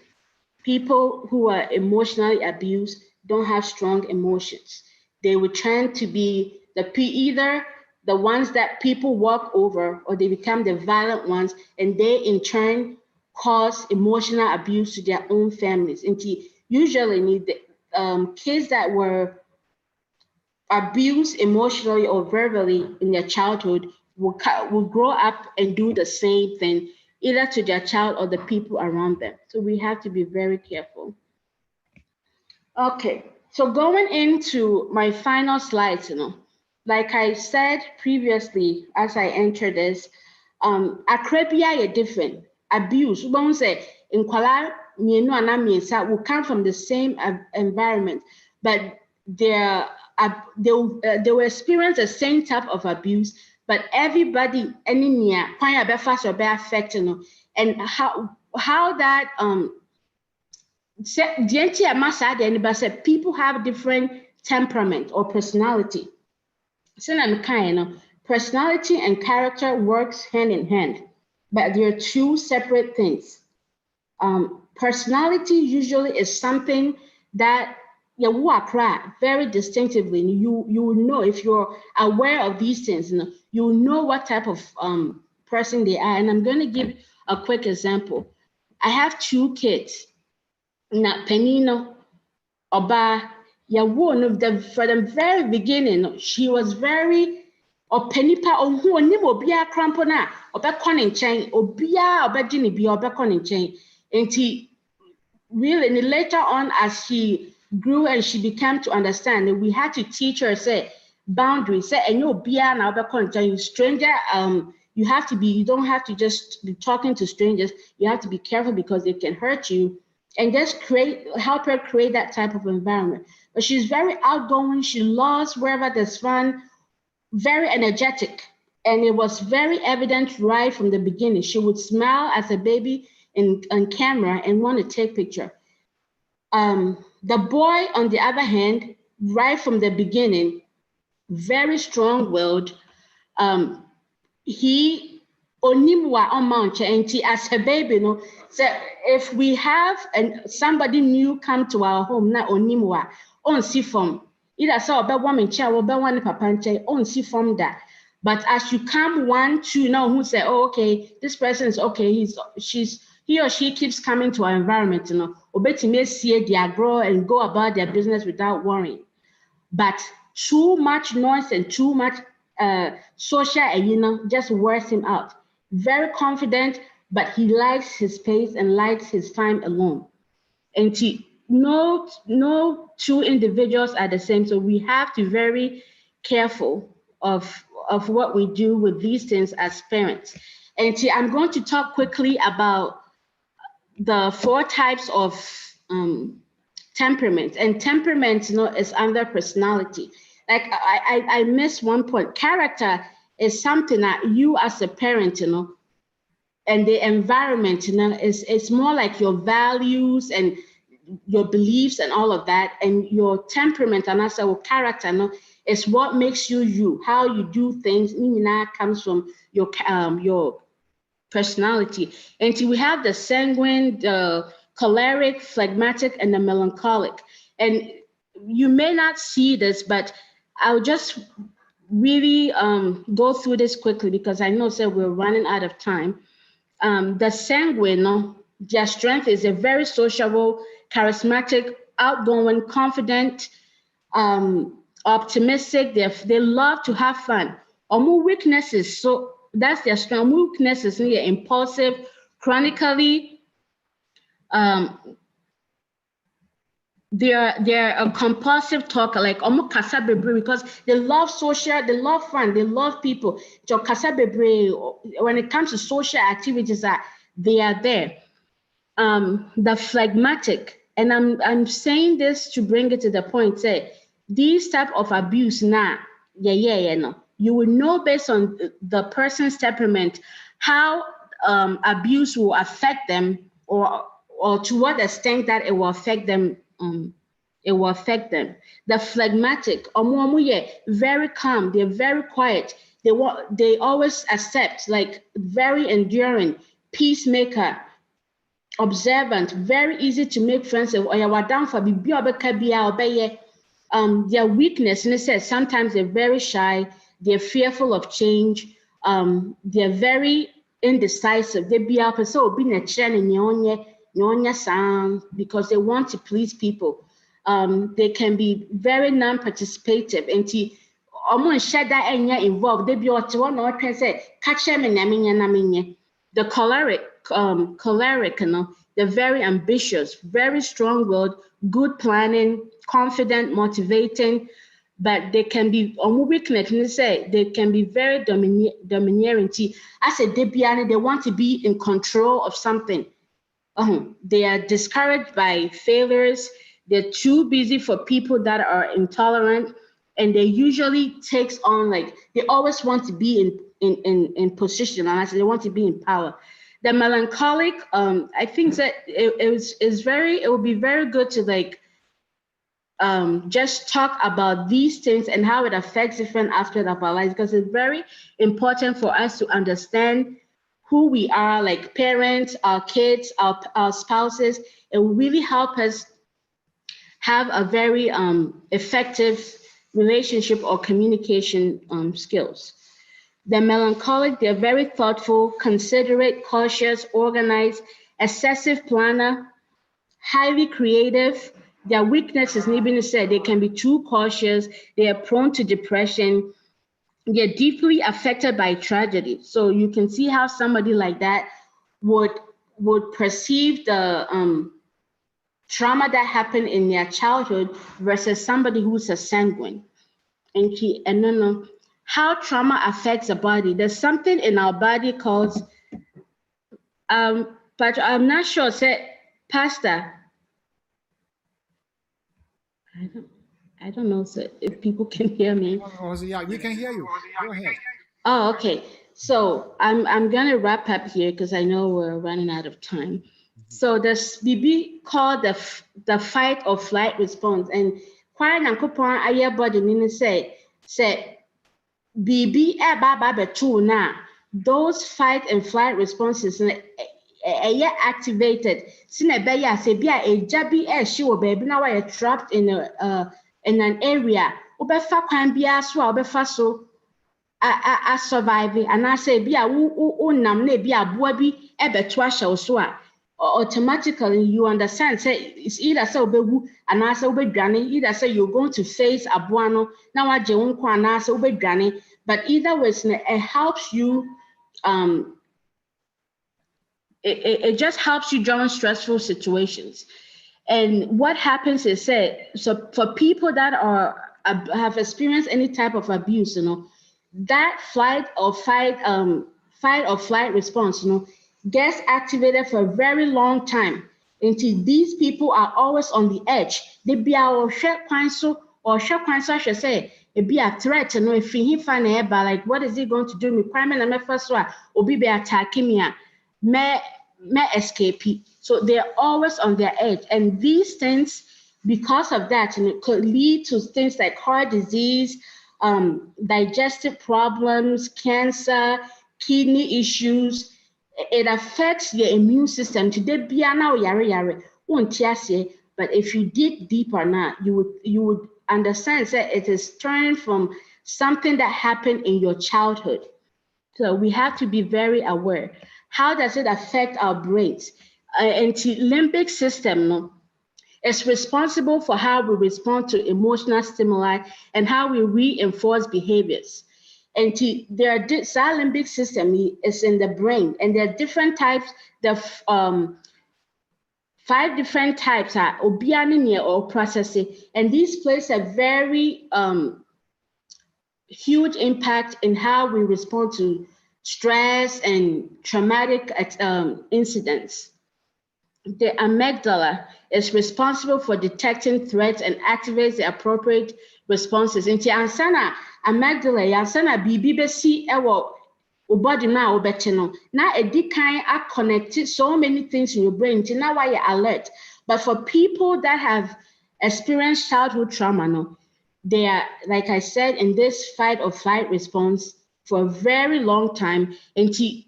People who are emotionally abused don't have strong emotions. They will tend to be either the ones that people walk over, or they become the violent ones, and they in turn cause emotional abuse to their own families. And usually the kids that were abused emotionally or verbally in their childhood will grow up and do the same thing, either to their child or the people around them. So we have to be very careful. Okay, so going into my final slides, like I said previously, as I entered this, akrabia are different. Abuse, one say in kwala mienu ana miensa will come from the same environment, but they will experience the same type of abuse. But everybody, any near, quite a fast or be affected, and how that people have different temperament or personality. So I'm kind, personality and character works hand in hand, but they're two separate things. Personality usually is something that you walk right very distinctively. You will know if you're aware of these things. You will know what type of person they are. And I'm going to give a quick example. I have two kids. Na Penino Oba from the very beginning, she was very openipa ohu onim obia krampo na obekọ ne nchen obia obedi ne bia obekọ ne nchen enti really and later on as she grew and she began to understand that we had to teach her say boundaries say enyo obia na obekọ nchen stranger you don't have to just be talking to strangers. You have to be careful because they can hurt you. And just help her create that type of environment. But she's very outgoing. She loves wherever there's fun, very energetic. And it was very evident right from the beginning. She would smile as a baby on camera and want to take picture. The boy, on the other hand, right from the beginning, very strong-willed. He onimwa on mount and as a baby, so if we have somebody new come to our home, na onimwa on see from either saw a woman chair or one papa on see from that. But as you come 1, 2, now who say, oh, okay, this person is okay, he or she keeps coming to our environment, obeti may see their grow and go about their business without worrying. But too much noise and too much social and just wears him out. Very confident, but he likes his space and likes his time alone. And no two individuals are the same, so we have to be very careful of what we do with these things as parents. And I'm going to talk quickly about the 4 types of temperaments. And temperament, is under personality. Like I missed one point. Character is something that you as a parent, and the environment, is more like your values and your beliefs and all of that. And your temperament and also character, is what makes you. How you do things, comes from your personality. And we have the sanguine, the choleric, phlegmatic, and the melancholic. And you may not see this, but I'll just really go through this quickly because I know we're running out of time. The sanguine, their strength is a very sociable, charismatic, outgoing, confident, optimistic. They love to have fun. Omu weaknesses, so that's their strength. Weaknesses, impulsive, chronically. They're a compulsive talker, like kasa bebre, because they love social, they love fun, they love people. So kasa bebre, when it comes to social activities, they are there. The phlegmatic, and I'm saying this to bring it to the point. Say these type of abuse now, you will know based on the person's temperament how abuse will affect them, or to what extent that it will affect them. It will affect them. The phlegmatic, very calm. They're very quiet. They always accept, like very enduring, peacemaker, observant, very easy to make friends with. Their weakness, and it says sometimes they're very shy. They're fearful of change. They're very indecisive. They be up so being a because they want to please people. They can be very non-participative and involved. They be say the choleric, they're very ambitious, very strong-willed, good planning, confident, motivating. but they can be on weakness. They can be very domineering. As a Debian, they want to be in control of something. They are discouraged by failures. They're too busy for people that are intolerant, and they usually takes on they always want to be in position, and they want to be in power. The melancholic, I think that it would be very good to just talk about these things and how it affects different aspects of our lives, because it's very important for us to understand who we are, like parents, our kids, our spouses. It will really help us have a very effective relationship or communication skills. The melancholic, they're very thoughtful, considerate, cautious, organized, excessive planner, highly creative. Their weakness is even said they can be too cautious. They are prone to depression. They're deeply affected by tragedy. So you can see how somebody like that would perceive the trauma that happened in their childhood versus somebody who's a sanguine. And then how trauma affects the body. There's something in our body called, but I'm not sure, say, Pastor. I don't know if people can hear me. Yeah, we can hear you. Go ahead. Oh, okay. So I'm gonna wrap up here because I know we're running out of time. So there's BB called the fight or flight response, and quite an coupon I body meaning say BB baba betu na those fight and flight responses activated. Sinebeya say be a jabi she will be now you're trapped in an area. Ubefa kwan bia so ubefa so a surviving, and I say be a nam ne be a boa bi ebeto ahye so a automatically you understand say it's either say obewu and I say obedwane, either say you're going to face abuano na waje wonko and I say obedwane, but either way it helps you it just helps you during stressful situations. And what happens is so for people that have experienced any type of abuse, that fight or flight response, gets activated for a very long time until these people are always on the edge. They be our share counsel or I should say, it be a threat, if he find like what is he going to do? Me crime and me first one, or be attacking me, me escape. So they're always on their edge, and these things, because of that, could lead to things like heart disease, digestive problems, cancer, kidney issues. It affects your immune system. Today, but if you dig deeper now, you would understand that it is turning from something that happened in your childhood. So we have to be very aware. How does it affect our brains? And the limbic system is responsible for how we respond to emotional stimuli and how we reinforce behaviors. And there are limbic system is in the brain, and there are different types. The 5 different types are obianine or processing, and these plays a very huge impact in how we respond to stress and traumatic incidents. The amygdala is responsible for detecting threats and activates the appropriate responses. Inti ansana amygdala yansana bibi besi ewo body na obete no na edi kan are connected so many things in your brain till now why you're alert. But for people that have experienced childhood trauma, they are, like I said, in this fight or flight response for a very long time. Inti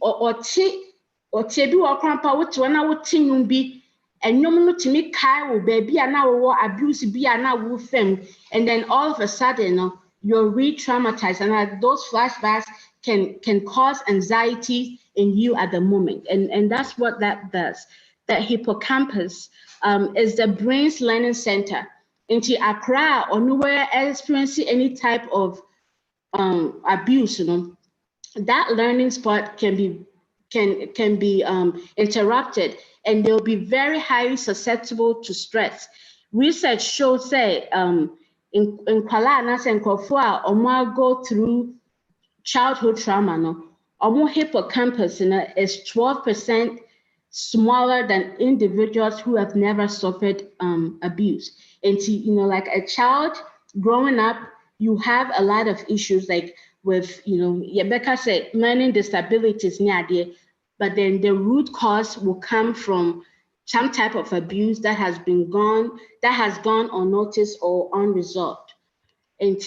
otebi wakrampa wote wana wote nyumbi enyom no timi kai wo baby ana wo abuse bi ana wo fem, and then all of a sudden you're re-traumatized, and those flashbacks can cause anxiety in you at the moment, and that's what that does. The hippocampus is the brain's learning center. Into Accra or nowhere experiencing any type of abuse, that learning spot can be interrupted, and they'll be very highly susceptible to stress. Research shows in kwala na se nkofo a omo go through childhood trauma no omo hippocampus is 12% smaller than individuals who have never suffered abuse. And like a child growing up, you have a lot of issues like with, Rebecca said, learning disabilities, but then the root cause will come from some type of abuse that has gone unnoticed or unresolved. And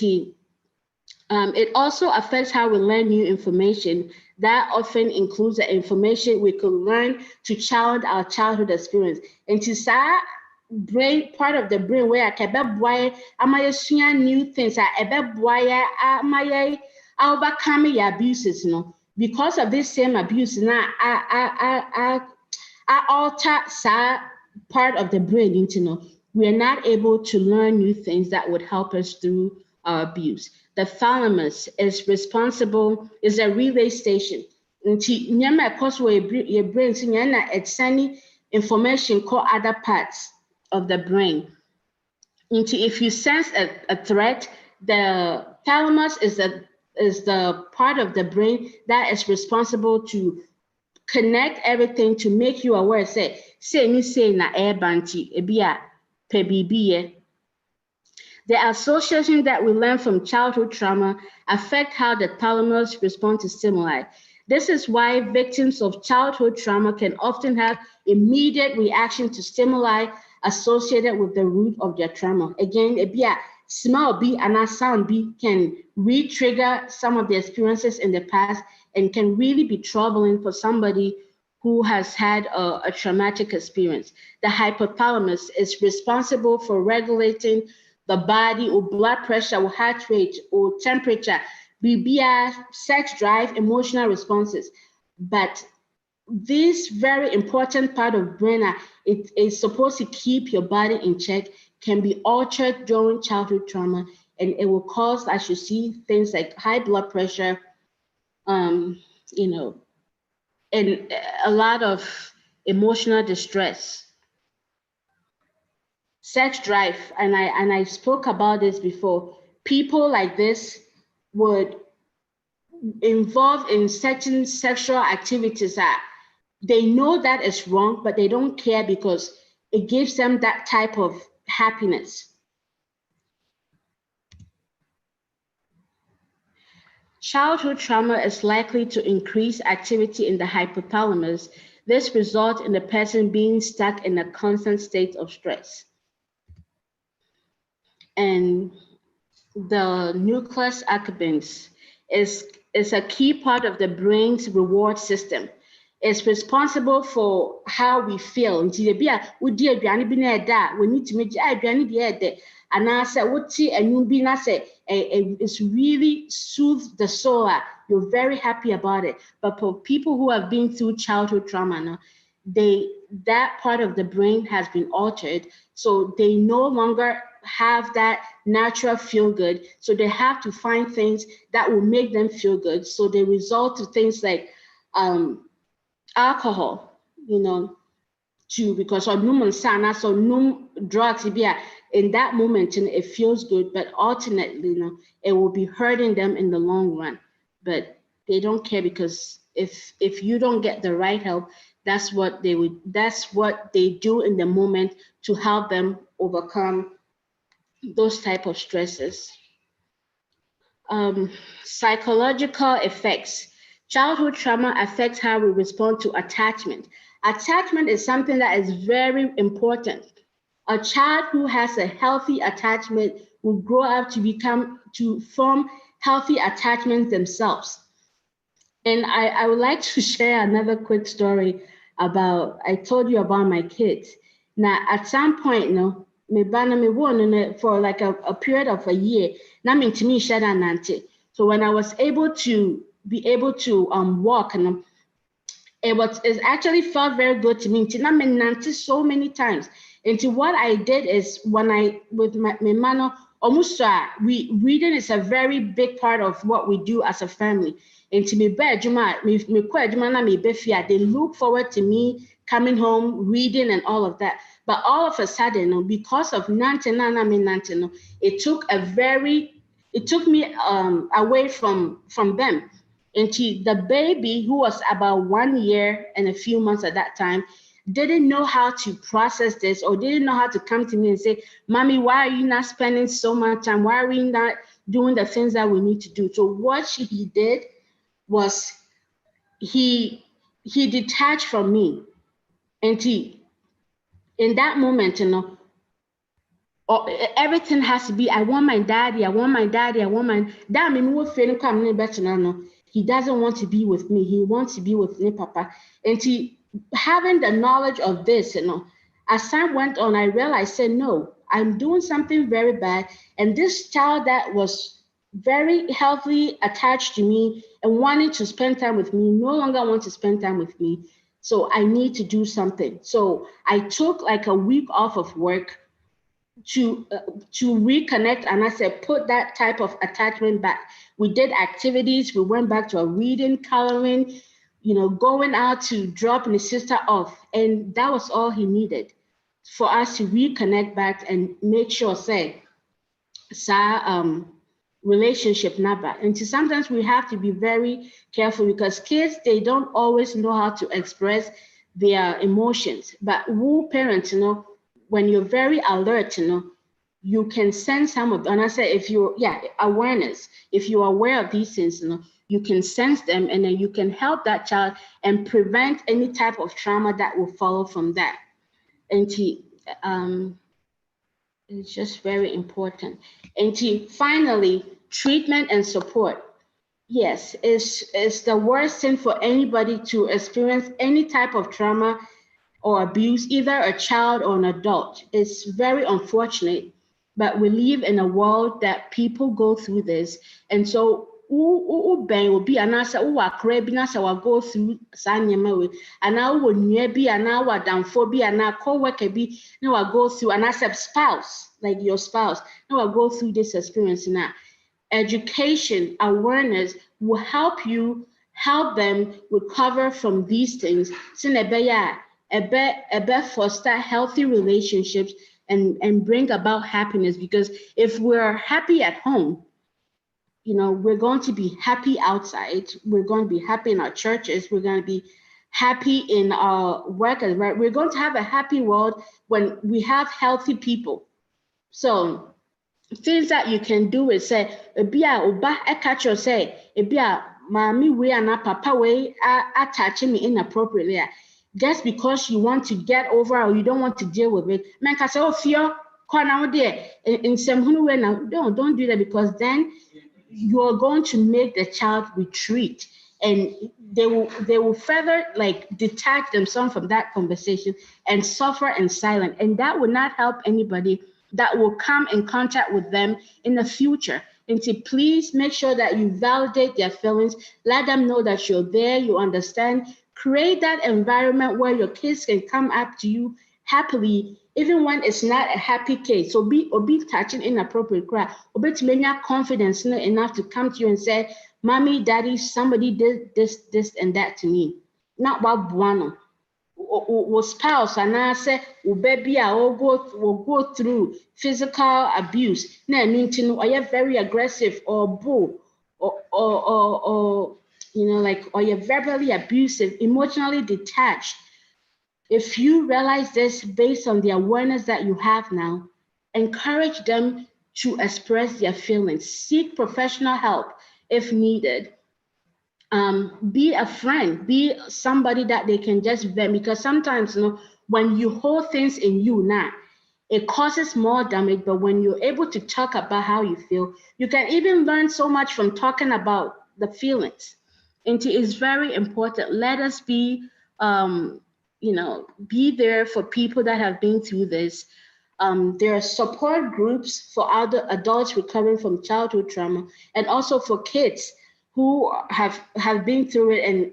it also affects how we learn new information. That often includes the information we could learn to challenge our childhood experience. And to say brain, part of the brain where I can new things, I overcome your abuses, because of this same abuse, now I alter part of the brain, we are not able to learn new things that would help us through our abuse. The thalamus is a relay station. Your brain, it's sending information called other parts of the brain. If you sense a threat, the thalamus is the part of the brain that is responsible to connect everything to make you aware. Say na air banti ebia pebibiye. The association that we learn from childhood trauma affect how the thalamus responds to stimuli. This is why victims of childhood trauma can often have immediate reaction to stimuli associated with the root of their trauma. Again, smell B and a sound B can re-trigger some of the experiences in the past and can really be troubling for somebody who has had a traumatic experience. The hypothalamus is responsible for regulating the body or blood pressure or heart rate or temperature, BBR, sex drive, emotional responses. But this very important part of brain, it is supposed to keep your body in check, can be altered during childhood trauma, and it will cause, as you see, things like high blood pressure, and a lot of emotional distress. Sex drive, and I spoke about this before. People like this would involve in certain sexual activities that they know that is wrong, but they don't care because it gives them that type of happiness. Childhood trauma is likely to increase activity in the hypothalamus. This results in the person being stuck in a constant state of stress. And the nucleus accumbens is a key part of the brain's reward system. It's responsible for how we feel. We need to make and I said, it's really soothes the soul. You're very happy about it. But for people who have been through childhood trauma, that part of the brain has been altered, so they no longer have that natural feel good. So they have to find things that will make them feel good. So they resort to things like alcohol, too, because of drugs, in that moment, it feels good, but ultimately, it will be hurting them in the long run. But they don't care, because if you don't get the right help, that's what they do in the moment to help them overcome those type of stresses. Psychological effects. Childhood trauma affects how we respond to attachment. Attachment is something that is very important. A child who has a healthy attachment will grow up to form healthy attachments themselves. And I would like to share another quick story I told you about my kids. Now, at some point, for like a period of a year, so when I was able to walk, it actually felt very good to me. So many times. And what I did is with my mano, reading is a very big part of what we do as a family. And to me, they look forward to me coming home, reading and all of that. But all of a sudden, because of Nante, it took me away from them. And the baby, who was about 1 year and a few months at that time, didn't know how to process this, or didn't know how to come to me and say, Mommy, why are you not spending so much time? Why are we not doing the things that we need to do? So what he did was he detached from me. And in that moment, everything has to be, I want my daddy, I want my daddy, I want my dad. He doesn't want to be with me. He wants to be with me, Papa. And having the knowledge of this, as time went on, I realized, said, no, I'm doing something very bad. And this child that was very healthily attached to me and wanting to spend time with me no longer wants to spend time with me. So I need to do something. So I took like a week off of work to reconnect, and I said, put that type of attachment back. We did activities. We went back to a reading, coloring, going out to drop his sister off, and that was all he needed for us to reconnect back and make sure, say, relationship number. And sometimes we have to be very careful, because kids, they don't always know how to express their emotions. But we parents, when you're very alert, you can sense some of them. And I say, awareness. If you're aware of these things, you can sense them, and then you can help that child and prevent any type of trauma that will follow from that. And it's just very important. And finally, treatment and support. Yes, it's the worst thing for anybody to experience any type of trauma or abuse, either a child or an adult. It's very unfortunate, but we live in a world that people go through this. And so Ben will be an answer, go through Sanyama, and I will near be an hour down for be an hour co-worker be no I go through, and as a spouse, like your spouse, no I go through this experience now. Education, awareness will help them recover from these things. Foster healthy relationships and bring about happiness, because if we're happy at home, we're going to be happy outside. We're going to be happy in our churches. We're going to be happy in our work. We're going to have a happy world when we have healthy people. So things that you can do is say, mommy we and papa way attaching me inappropriately. Just because you want to get over or you don't want to deal with it. Man can say, oh, fear, corner there in some way now. Don't do that, because then you are going to make the child retreat, and they will further detach themselves from that conversation and suffer in silence, and that will not help anybody that will come in contact with them in the future. And to please make sure that you validate their feelings, let them know that you're there, you understand, create that environment where your kids can come up to you happily, even when it's not a happy case. So be touching inappropriate cry, or be to make confidence enough to come to you and say, Mommy, Daddy, somebody did this and that to me. Not what buano. Or spouse, and I say, baby, I will go through physical abuse. Now, or you're very aggressive or bull, or you're verbally abusive, emotionally detached. If you realize this based on the awareness that you have now, encourage them to express their feelings. Seek professional help if needed. Be a friend, be somebody that they can just vent, because sometimes, when you hold things in you now, it causes more damage. But when you're able to talk about how you feel, you can even learn so much from talking about the feelings. And it is very important. Let us be, be there for people that have been through this. There are support groups for other adults recovering from childhood trauma, and also for kids who have been through it, and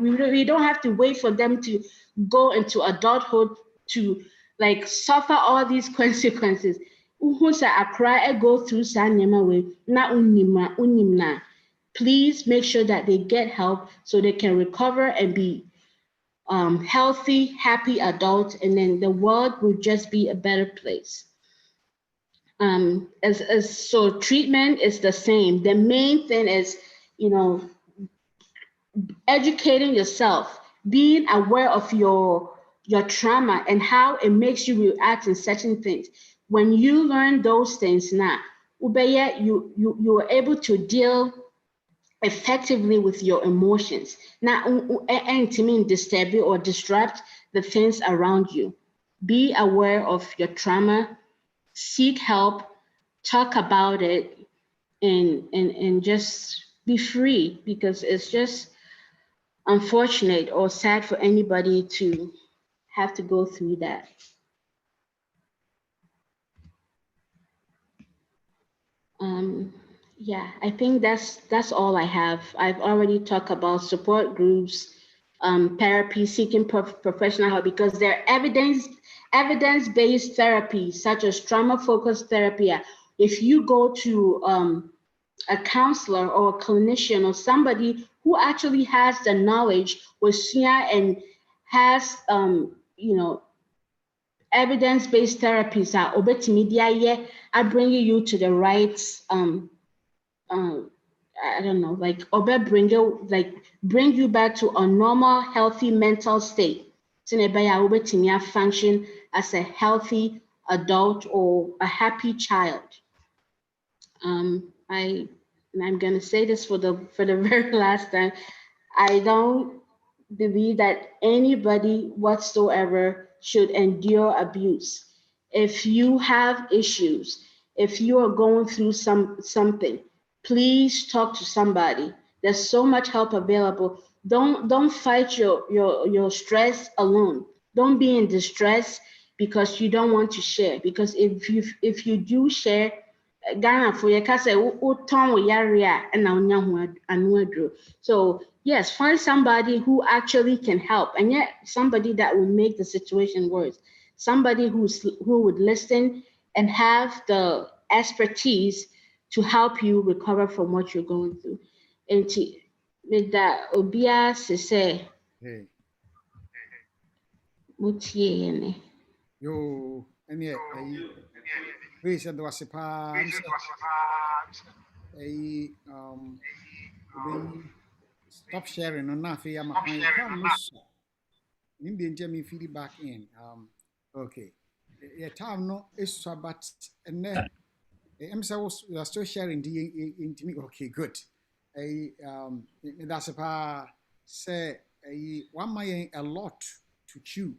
we don't have to wait for them to go into adulthood to suffer all these consequences. Go through please make sure that they get help so they can recover and be healthy, happy adult, and then the world will just be a better place. So treatment is the same. The main thing is, educating yourself, being aware of your trauma and how it makes you react in certain things. When you learn those things now, you are able to deal effectively with your emotions. Now, and to mean disturb or disrupt the things around you. Be aware of your trauma, seek help, talk about it, and just be free, because it's just unfortunate or sad for anybody to have to go through that. Yeah, I think that's all I have. I've already talked about support groups, therapy, seeking professional help, because there are evidence-based therapy such as trauma-focused therapy. If you go to a counselor or a clinician or somebody who actually has the knowledge with SIA and has evidence-based therapies are obetimi I bring you to the right I don't know, like bring you back to a normal, healthy mental state. So obetimi function as a healthy adult or a happy child. I'm gonna say this for the very last time. I don't believe that anybody whatsoever should endure abuse. If you have issues, if you are going through something, please talk to somebody. There's so much help available. Don't fight your stress alone. Don't be in distress because you don't want to share. Because if you do share, Ghana for your case, so yes, find somebody who actually can help, and yet somebody that will make the situation worse. Somebody who would listen and have the expertise to help you recover from what you're going through. And with that, Obia say, Hey. Mutie. Yo, and yeah, Grace and Wasipa, stop sharing on Nafi. I'm a fine time. Indian me feed back in. Okay. Yeah, time no is so, but and then we are still sharing the intimate. Okay, good. That's a say one my a lot to chew.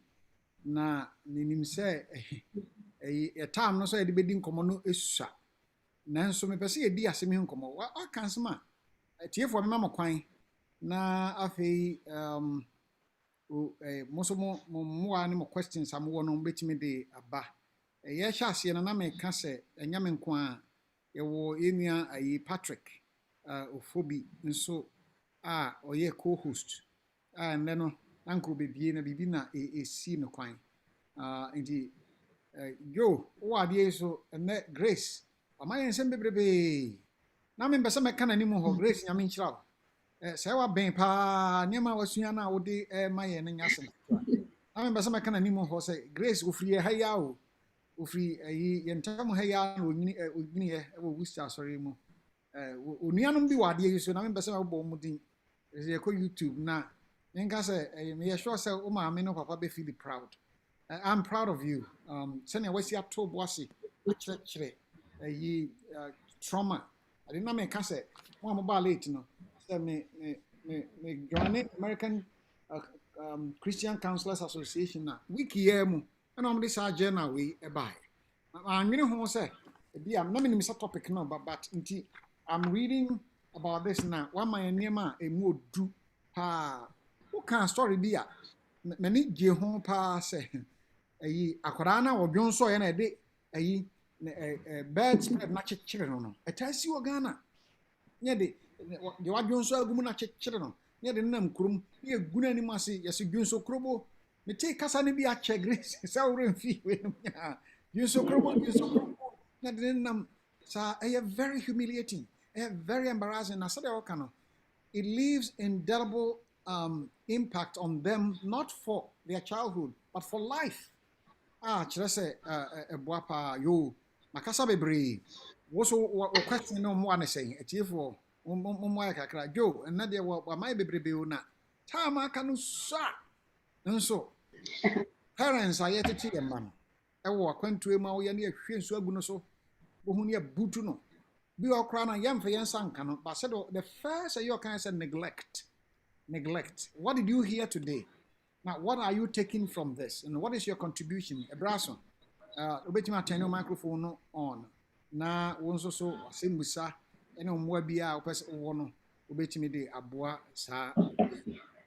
Na minim say a time no so e de bedi nkomo no esua. Nanso me pese e di asem nkomo. Wa kan sema tiefo me ma kwan na afei moso mo ne mo questions am wo no betimi de aba. Ye hya ase na me ka se enya me nko a ye wo enua Patrick ofobi nso a oye co-host and then no anko bebie na bibi na esi no kwan indeed yo what ade so na Grace amaye nsem bebrebe na me mbese meka na nimu ho Grace nyame nkyira say wa ben pa niam wasua na wo de maye na nyasem na me mbese meka na nimu ho say Grace ofri ha ya o ofri yentam ha ya na onyini ye wo Worcester sorry mu onuanom bi wade so na me mbese wo mu din ye ko YouTube na nka say me sure say o ma me no papa be feel proud. I'm proud of you. Senior wasi ato boase chire trauma. I didn't make say one mobile late no. Say me join American Christian Counselors Association na wiki year mu. And I'm this journal we buy. I'm really who say be I'm not me topic no but I'm reading about this now. One my name a mu do pa. Who can story be a many je ho pa say akwara na odwon so ye na de bed spread na chekere no etasi wo Ghana nye de wadwon so agumu na chekere no nye de nam kurum ye guna ni mase ye se dwon so krobo me te kasa ne bi a che Grace sa wo remfi we nya dwon so krobo nye de nam sa very humiliating very embarrassing na say de wo kana it leaves indelible impact on them, not for their childhood, but for life. Kyerɛ sɛ ɛboa paa yo makasa bebree wo so wɔ question no mmoa ne sɛn atiefoɔ mmoa yɛ kakra jo ɛnna deɛ wamayɛ bebrebe o na time aka no sa nso parents a yɛtete yɛ mma no ɛwɔ akwantuo mu a woyɛ ne yɛhwɛ nsu agu no so wohu ne yɛbutu no bi ɔkora no yɛmfa yɛnsa nka no but sɛ the first ɛyɛ ɔkan sɛ neglect. What did you hear today? Now, what are you taking from this? And what is your contribution? Ebraso, obetuma turn your microphone on. Na wonso so asembusa ene omwa bia opese wo no obetumi de aboa sa.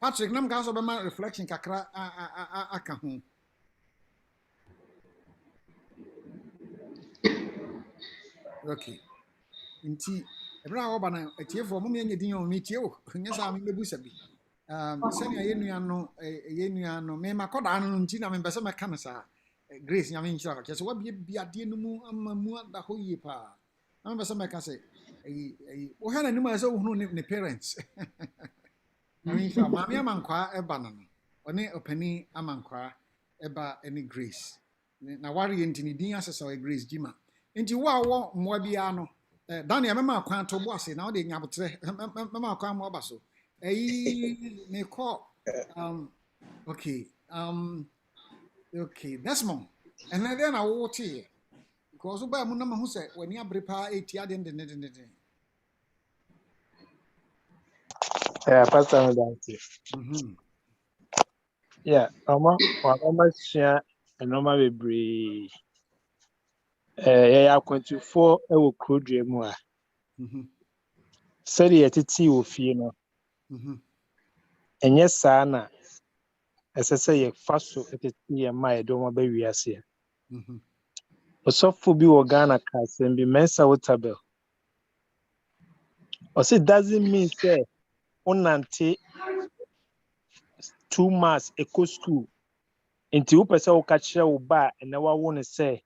Patrick, nam ka so be ma reflection kakra aka ho. Okay. Nti ebra wo ba na atiefo mo me nyedin o me tie o. Nya sa me bebusa bi. Sɛnea yɛnnua no me makɔdaa no nti na mempɛ sɛ mɛka no saa Grace nyame nhyira kyɛ sɛ wabie biadeɛ no mu ama mu ada hɔ yie paa na mempɛ sɛ mɛka sɛ wohwɛ n'anim a sɛ wohunu ne parents nyame nhyira maame amankwaa ɛba no no ɔne ɔpani amankwaa ɛba ne Grace na wareɛ nti ne din asesa wɔ Grace Gyimah nti wo a wɔ mmoa biara no Daniel mɛma akwan to bo ase na wode nyabotrɛ mɛma akwan mo aba so me call okay Desmond and then I will tea because by munama who said when you prepare 80 yeah pastor yeah share and normal be yeah 24 e wo krodue mu a sɛ de yɛtete wɔ fie no ɛnyɛ saa na ɛsɛ sɛ yɛfa so tete yɛ ma yɛde wɔn aba wiase ɔsɔfo bi wɔ Ghana ka asɛm bi mensa wotabel ɔsɛ doesn't mean sɛ wonante 2 months eco school nti wopɛ sɛ woka kyerɛ wo ba ɛna wawo ne sɛ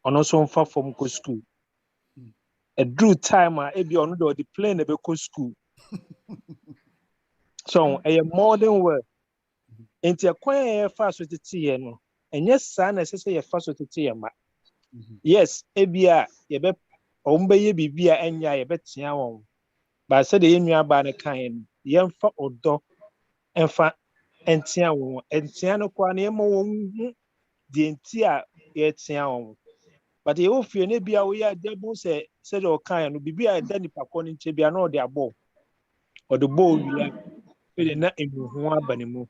ɔno nso mfa fam kɔ school a drew time a ebi ɔno de ɔde plane ebe kɔ school so a modern world nti akwan yɛ fa so tete yɛ no ɛnyɛ saa na ɛsɛ sɛ yɛ fa so tete yɛ ma yes ebi a yɛbɛ ɔmo bɛyɛ bibi a ɛnya yɛbɛtea wɔn ba sɛ de yɛnua ba ne kan no yɛmfa ɔdɔ ɛmfa ɛntea wɔn ɛntea no kwa na yɛma wɔn hu deɛ nti a yɛtea wɔn but yɛwɔ fie ne bia woyɛ adabo sɛ de ɔkan no bibi a ɛda nipa kɔ ne nkyɛn bia na ɔde abɔ ɔde bɔ owia ɛde na emuhu aba ne mu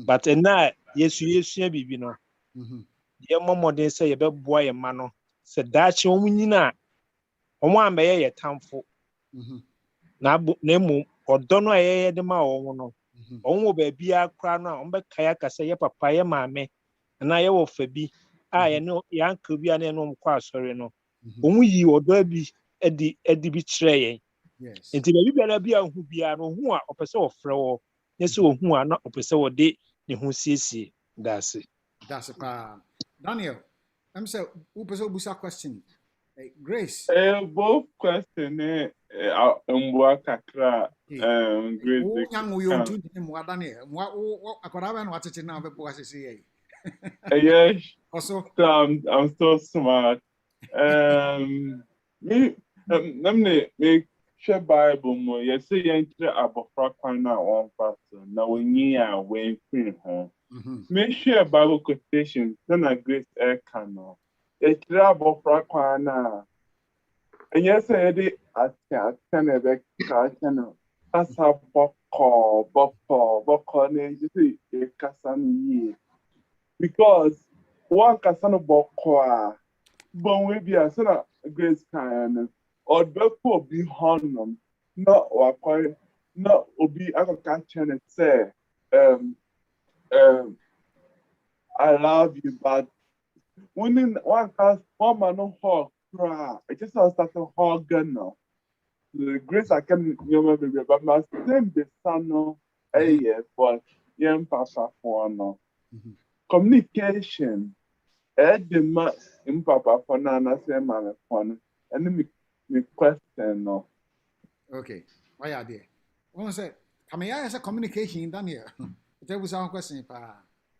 but na yɛsua bibi no yɛmmɔ mmɔden sɛ yɛbɛboa yɛ ma no sɛ daakye wɔn nyina wɔn ambɛyɛ yɛ tamfo na emu ɔdɔ no a yɛyɛ de ma wɔn no wɔn wɔ baabi akora no a wɔn bɛkae akasa yɛ papa yɛ maame na yɛwɔ fa bi a yɛne yɛanka bi a na yɛne wɔn kɔ asɔre no wɔn yi ɔdɔ bi ɛde bi kyerɛ yɛn nti baabi biara bi a ohu biara no ohu a ɔpɛ sɛ ɔfrɛ wɔ ne sɛ ohu a na ɔpɛ sɛ wɔde ne ho siesie daase pa Daniel I'm say who pese obusa question Grace both question mboa kakra Grace wo nyango yo ntu ni mwa Daniel mwa akwara ba na watete na be boa sese ye yes also I'm so smart me share Bible mo yes say yentre abofra kwan na one pastor na wonyi a wen free ho me share Bible quotation na Grace Ekano etre abofra kwan na enye say dey atia na be ka channel asa boko na just e kasa ni because one kasa no boko a bon we bia so na Grace kan or before be honum not or not obi aka channel say I love you, but when one man no hug, I just started hugging now. The Grace I can remember, but my same the son no, but young papa for no communication. The man in papa for na same man for and me question no. Okay, why are there? One say Kamaya is a communication, Daniel. There was our question.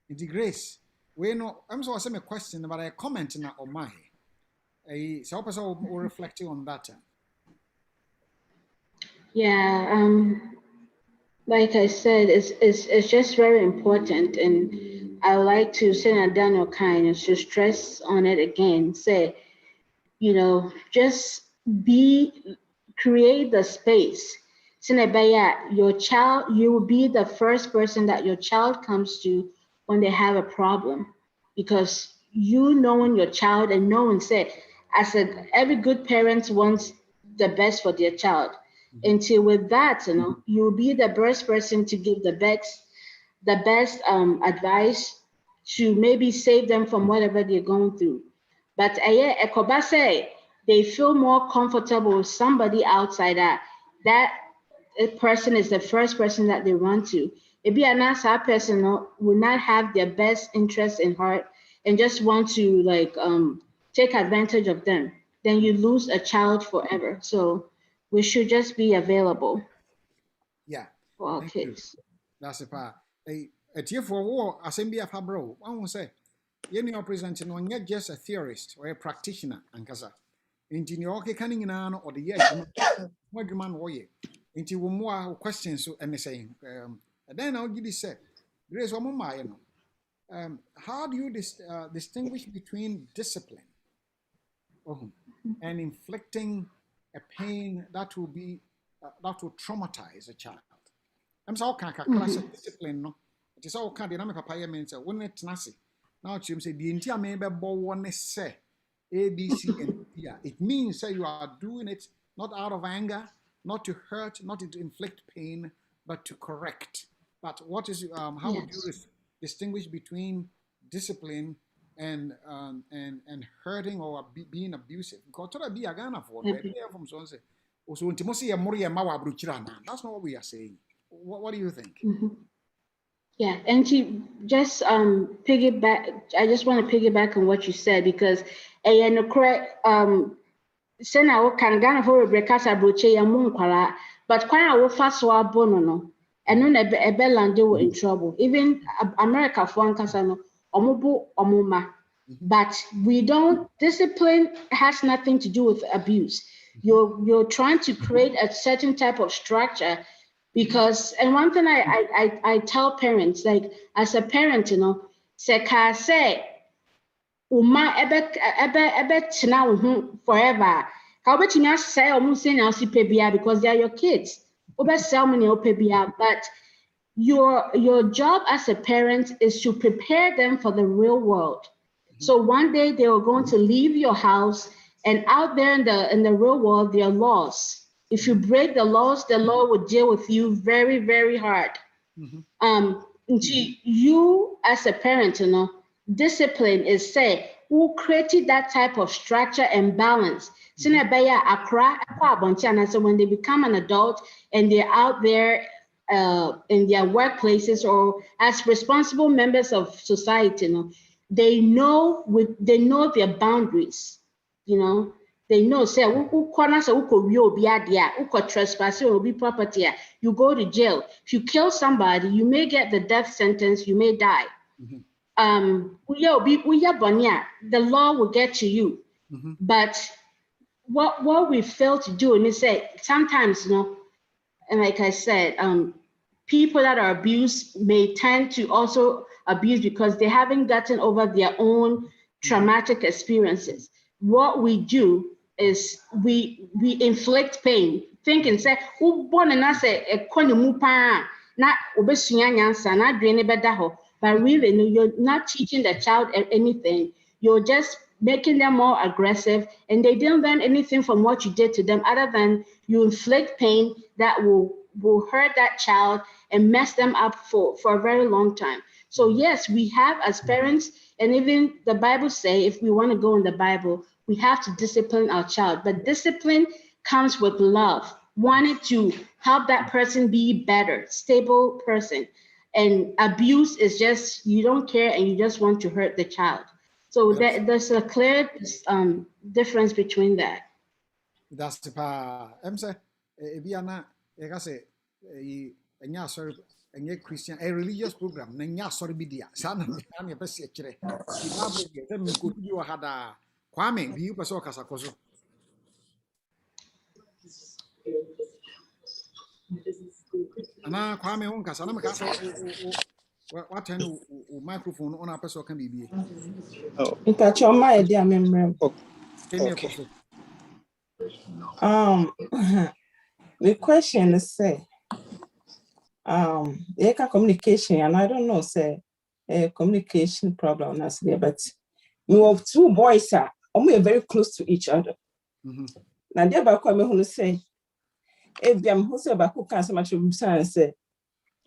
It's Grace. We know, I'm so asking a question, but a comment on my. So I also reflecting on that. Yeah, like I said, it's just very important, and I like to Senator Daniel kind to stress on it again. Say, just create the space. Senator, your child, you will be the first person that your child comes to when they have a problem, because knowing your child and knowing, say, every good parent wants the best for their child. Until with that, you'll be the best person to give the best advice to maybe save them from whatever they're going through. But Ekoba say they feel more comfortable with somebody outside that person is the first person that they run to. Maybe a nice person will not have their best interest in heart and just want to take advantage of them. Then you lose a child forever. So we should just be available. Yeah. For our kids. That's a part. A tier for war, assembly of Habro. One will say, you're presenting on not just a theorist or a practitioner, and Kasa. Into New York, canning in an or the year, what man warrior. Into more questions and saying, and then I'll give you say, there is one more, how do you distinguish between discipline and inflicting a pain that will traumatize a child? I'm so kind of class discipline, no. It is all kind of dynamic papaya means when it's nasty. Now, Jim said the entire member one say A, B, C, and D. It means that you are doing it not out of anger, not to hurt, not to inflict pain, but to correct. But what is how would you distinguish between discipline and hurting or being abusive? Because to be a Ghana for from so say, also that's not what we are saying. What do you think? Yeah, and to just piggyback, I just want to piggyback on what you said, because no correct sena wo kan Ghana for rekasa broche ya mu nkwara, but kwan a wo fa so abono no eno na ebe lande wo in trouble. Even America for ankasa no omobo omoma. But we don't, discipline has nothing to do with abuse. You're trying to create a certain type of structure, because, and one thing I tell parents, like as a parent, say uma ebe tina wo forever. Ka obetimi asay omu say na osipebia because they are your kids. Obesel mo na opebia, but your job as a parent is to prepare them for the real world. So one day they are going to leave your house, and out there in the real world, there are laws. If you break the laws, the law will deal with you very, very hard. You as a parent, discipline is say who created that type of structure and balance. So when they become an adult and they're out there in their workplaces or as responsible members of society, they know their boundaries. They know, say, who trespass or be property, you go to jail. If you kill somebody, you may get the death sentence, you may die. The law will get to you. But what we fail to do, and they say sometimes, and like I said, people that are abused may tend to also abuse because they haven't gotten over their own traumatic experiences. What we do is we inflict pain, thinking say, born and I say but really, you're not teaching the child anything. You're just making them more aggressive, and they didn't learn anything from what you did to them other than you inflict pain that will hurt that child and mess them up for a very long time. So yes, we have as parents, and even the Bible say, if we want to go in the Bible, we have to discipline our child. But discipline comes with love, wanting to help that person be better, stable person. And abuse is just, you don't care and you just want to hurt the child. So there's a clear difference between that. That's the part. I'm saying, Ebiana, I say, and ya sorry, and yet Christian, a religious program, and ya sorry be dear, son of your best chere. You had a Kwame, you paso casacoso. Ana Kwame on Casanama Casa, what kind of microphone on a person can be? Oh, Touch on my idea, member. okay. The question is say, communication, and I don't know, say, a communication problem, that's there, but we have two boys are very close to each other. Now, there back who say, if them who say about who can't so much of say,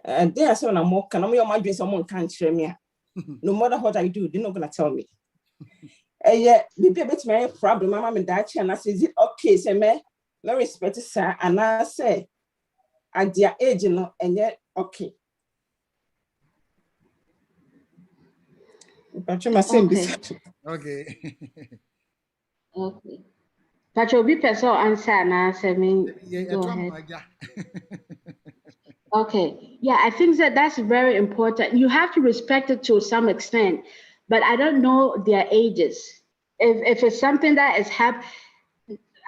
and there are some more can only imagine someone can't share me. No matter what I do, they're not gonna tell me. Yeah, maybe a bit my problem, my mom and dad, and I say, is it okay, say, me respect sir, and I say, at their age, you know, and yet, okay. But you must say this. Okay. Okay. Pacho, be person answer and answer me. Go ahead. Okay. Yeah, I think that's very important. You have to respect it to some extent, but I don't know their ages. If it's something that is happening,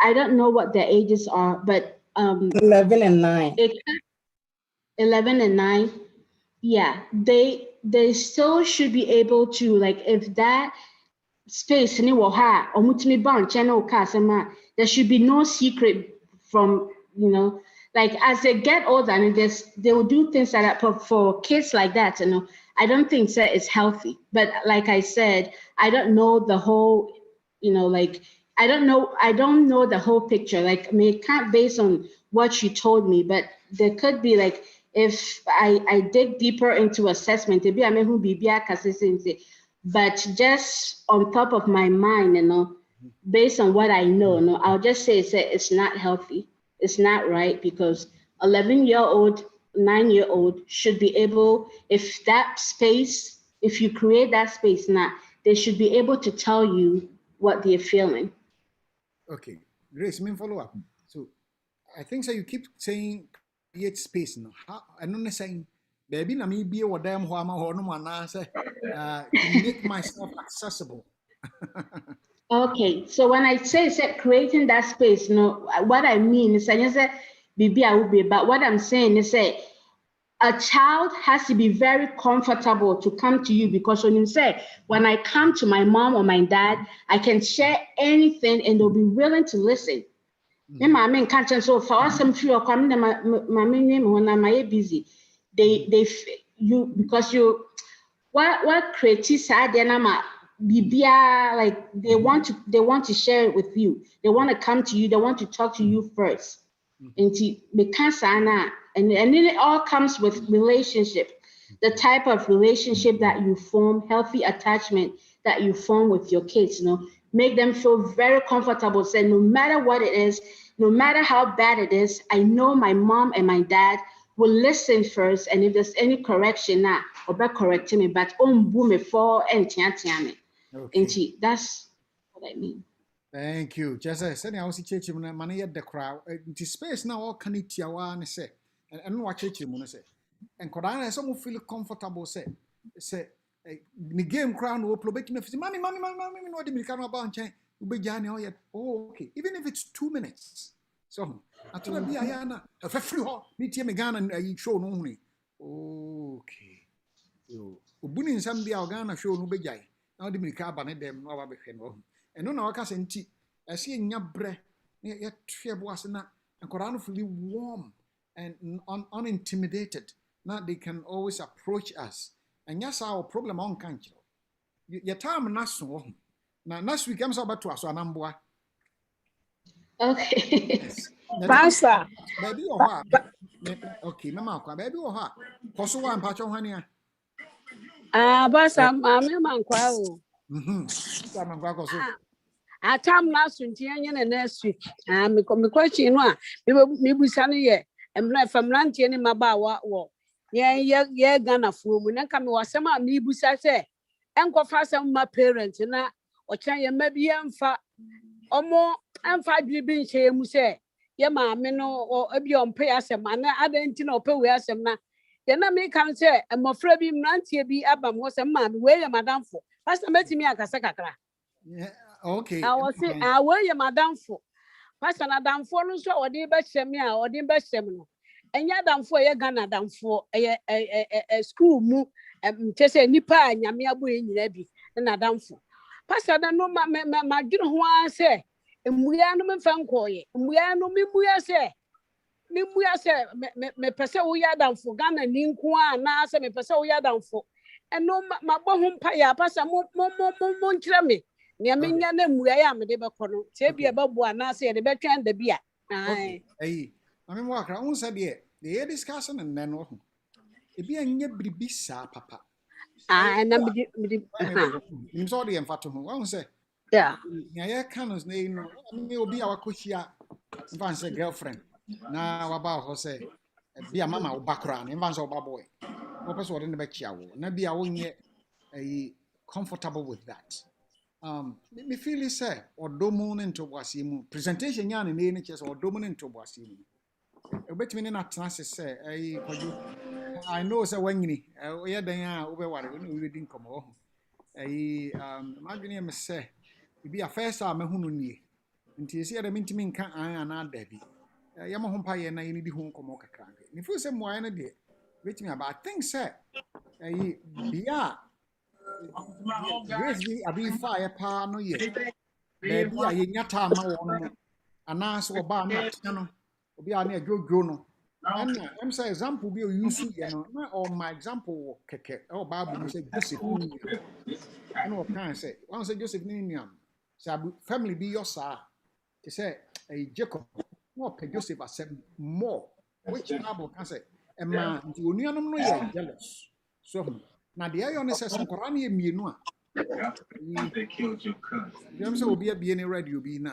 I don't know what their ages are, but 11 and 9. 11 and 9. Yeah, they still should be able to, like, if that space in there should be no secret from, you know, like as they get older and they will do things like that. But for kids like that, you know, I don't think that it's healthy. But like I said, I don't know the whole, you know, like I don't know the whole picture. Like, I mean, it can't based on what you told me, but there could be like, if I dig deeper into assessment, but just on top of my mind, you know, based on what I know, no, I'll just say it's not healthy. It's not right, because 11-year-old, 9-year-old should be able, if you create that space now, they should be able to tell you what they're feeling. Okay, Grace, follow up. So I think so. You keep saying create space. No, I don't saying, baby, na me be a damn who am I no man say to make myself accessible. Okay, so when I say creating that space, you know, what I mean is, I say, but what I'm saying is, a child has to be very comfortable to come to you, because when I come to my mom or my dad, I can share anything and they'll be willing to listen. So for us, I'm when I'm busy, because you what creates bibia, like they want to share it with you. They want to come to you. They want to talk to you first. And then it all comes with relationship, the type of relationship that you form, healthy attachment that you form with your kids, you know, make them feel very comfortable. Say, no matter what it is, no matter how bad it is, I know my mom and my dad will listen first. And if there's any correction now, or back correcting me, but boom for and tiame. Okay. That's what I mean. Thank you. Just as I was teaching money at the crowd, the space now all can eat your one say, and watch it, you say. And could I some feel comfortable say, the game crown will probate me. Mommy, no, the American about chain, oh, okay. Even if it's 2 minutes. So, I told her, be Ayana, a free hall, meet him again and you show no money. Okay. You, Ubuni some be Organa show no bejay. Now the American banet them, no, and no, I can't say, I see in your breath, yet Trebwasana, and Korano fully warm and unintimidated. Now they can always approach us. And yes, our problem on country. Your time naso. Now, next week comes about to us on Amboa. Okay. Pastor. Baby or what? Okay, Mamma, baby or what? Possible one patch on honey. Boss, I'm a man. I come last and next week. Me question one. Maybe sunny and not from Lantian in my bow. Yeah, Ghana fool. When I come was some me busa say, and go fast on my parents or try maybe for or more and 5 being shame say. ye maame no or ebi ompe asem ana adenti na ope we asem na ye na me kan say mmofra bi mrantie bi abam wo sem maame we ye madamfo pastor metimi akasa kakra Yeah, okay. I was say we ye madamfo pastor na damfo no so odi be hyem a odi be hyem no enya damfo ye Ghana damfo school mu mche say nipa nyame abo enyina bi na damfo pastor na no ma dwene ho an say emuya no mfa nkoye emuya no memuya say me pese wo ya damfo Ghana ni nko a na say me pese wo ya damfo eno ma bo ho mpa ya pastor mo nkire me ne amenya na emuya ya me de be kono tie bia babu na say de be twan da bia ai I mean what I said the discussion and then no e bia nye bribi sa papa na me nim so de emfato ho won say yeah nya ye canos na no me obi a wakohia mfa say girlfriend na waba ho say bia mama wo bakra na mfa say wo boy wo pese wo de ne be chia wo na bia wo nye comfortable with that me feel say odomu ne ntobwase mu presentation nya ne ne chese odomu ne ntobwase mu obetimi ne na trans say kwaju I know say wanyini ye dan a wo be ware wo no reading come ho imagine me say bi a first a me hunu nie nti ese da mentimi nka an na da bi ye mo ho pa ye na ye ni di ho komo kakra me feel say mo aye de betimi aba I think say bia grace bi abi fire pa no ye baby a ye nyata ma wo no ana so ba na tia no obi a na adwodwo no and I'm say example bi o use ye no na all my example keke o Bible say Joseph ni and what can say one say Joseph ni niam say family bi your sa to say Jacob no pe Joseph accept more which Bible can say e ma nti onuanom no ye jealous so na de ayo ne say sonkora na ye mienu a they killed your cousin. Dem say obi abie ne radio bi na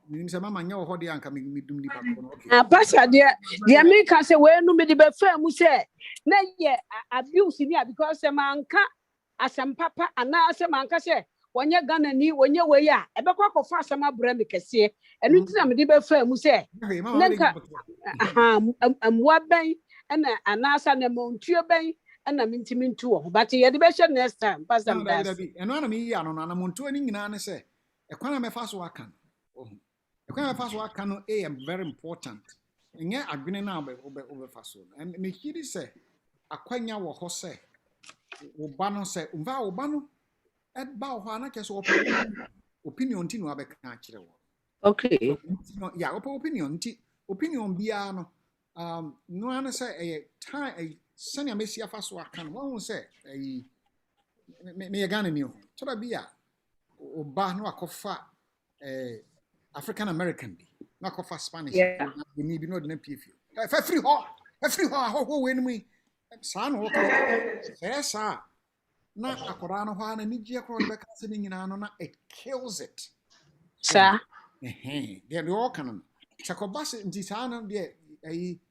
nim say mama nya wo hode anka me dum ni pa ko no okay pastor dia me ka say we no me de be fa mu say na ye abuse ni because say manka asem papa ana say manka say wonye Ghana ni wonye we ya e be kwa fa asem abra me kese enu ti na me de be fa mu say nanka amwa ben na ana sa na montuo ben na mintimi ntu ho but ye de be share next time pastor eno na me yi ano na montuo ni nyina ne say e kwana me fa so aka the kind of fast work can very important. And yet, I've been now over fast. And me hear say, Aquanya wo hose, Ubano say, Ubano, at Bauhana just opinion tino abe natural. Okay. Yeah, opinion biano. No one say a time a senior messia fast work can one say me a gun new. So that be a Ubano akofa African American be not for Spanish. Yeah. We need no PF. Free ho when we son yes sir. Na akorano ho na niji akoro be ka sini nyina no na it kills it. Sir. They all can. Chakobase nti sa na de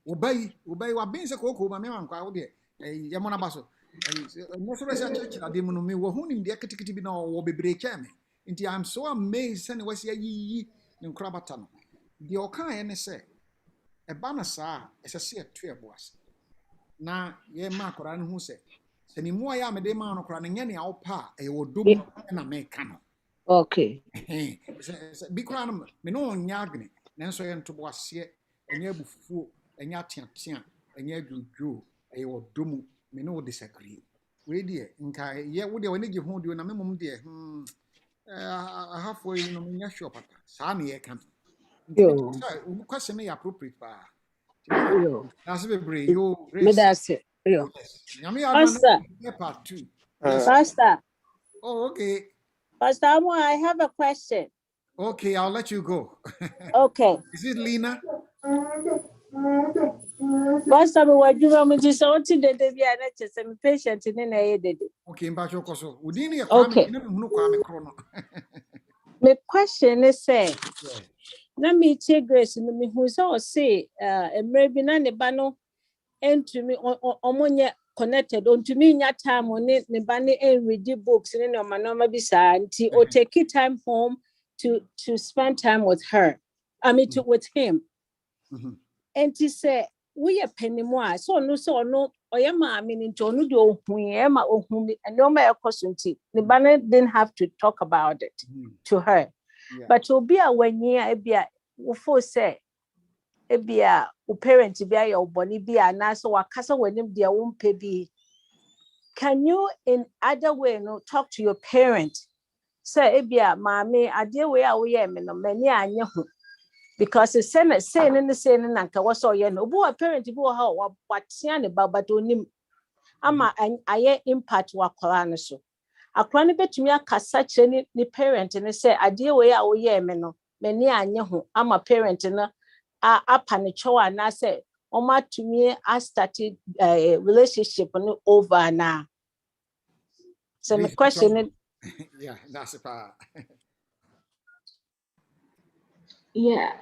obai wa bin se kokko ma me man kwa wo de yamona baso. No so research church na de mu no me wo hu nim de kitikiti bi na wo bebre cha me. Nti I'm so amazed and was yi nkrabata no de okan ne say e ba na saa ese se eto eboase na ye ma akora no hu se se ni mo ya me de ma no kora na nya ne awpa e wodom na me ka no okay bi kora no me no nya agne nanso ye nto boase enya bufuo enya tiatia enya adwudwo e wodom me no disagree we de nka ye wo de woni gi hu de na me mum de I have for you know sure papa sani e kan yo question me appropriate pa yo that's very yo me that's it yo pastor part 2 yes pastor oh okay pastor Amo, I have a question. Okay, I'll let you go. Okay, is it Lena? Pastor me waduma me ji so ti dede bia na chese me patient ni na ye dede. Okay, mba choko so. Udini ya kwa me na me hunu kwa me krono. My question is say, na me che Grace no me hu so say emre bi na ne ba no entumi omonye connected ontumi nya time on ne ba ne read books ne no ma bi sa nti o take time home to spend time with her. I mean, with him. And he said, we are penny more. So no, or your mammy into no do Emma or whom and no matter cosunti. The banner didn't have to talk about it to her. Yeah. But you'll be a 1 year, before say, be a parent to be your bonny be a nice or a castle when him dear won't pay. Can you in other way no talk to your parent? Say, Ebia, mammy, I dear way away, many I know. Because the Senate saying in the same and Uncle was so young, a parent to go how what's about, but only Ama and I impact what Colanaso. A chronic bet to me a such any parent and say, I dear way away, many I know. I'm a parent and up and a chow and I say, Oma to me, I started a relationship over now. So my question is, yeah, that's a part. Yeah,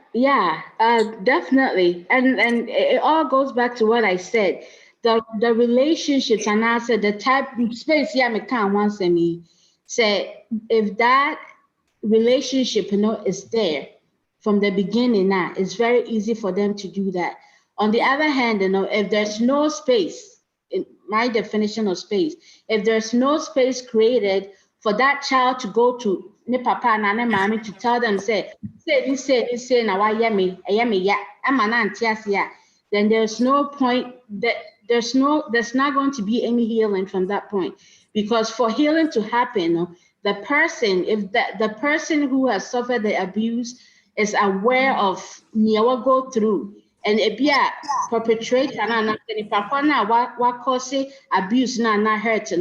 definitely. And it all goes back to what I said. The relationships and I said the type space me can't once me say if that relationship is there from the beginning now, it's very easy for them to do that. On the other hand, if there's no space, in my definition of space, if there's no space created for that child to go to ne papa and ne mommy to tell them say now why yummy yeah I'm an auntie, then there's no point that there's not going to be any healing from that point, because for healing to happen, the person, if the person who has suffered the abuse is aware of what go through, and it be a perpetrator and what cause abuse not hurt,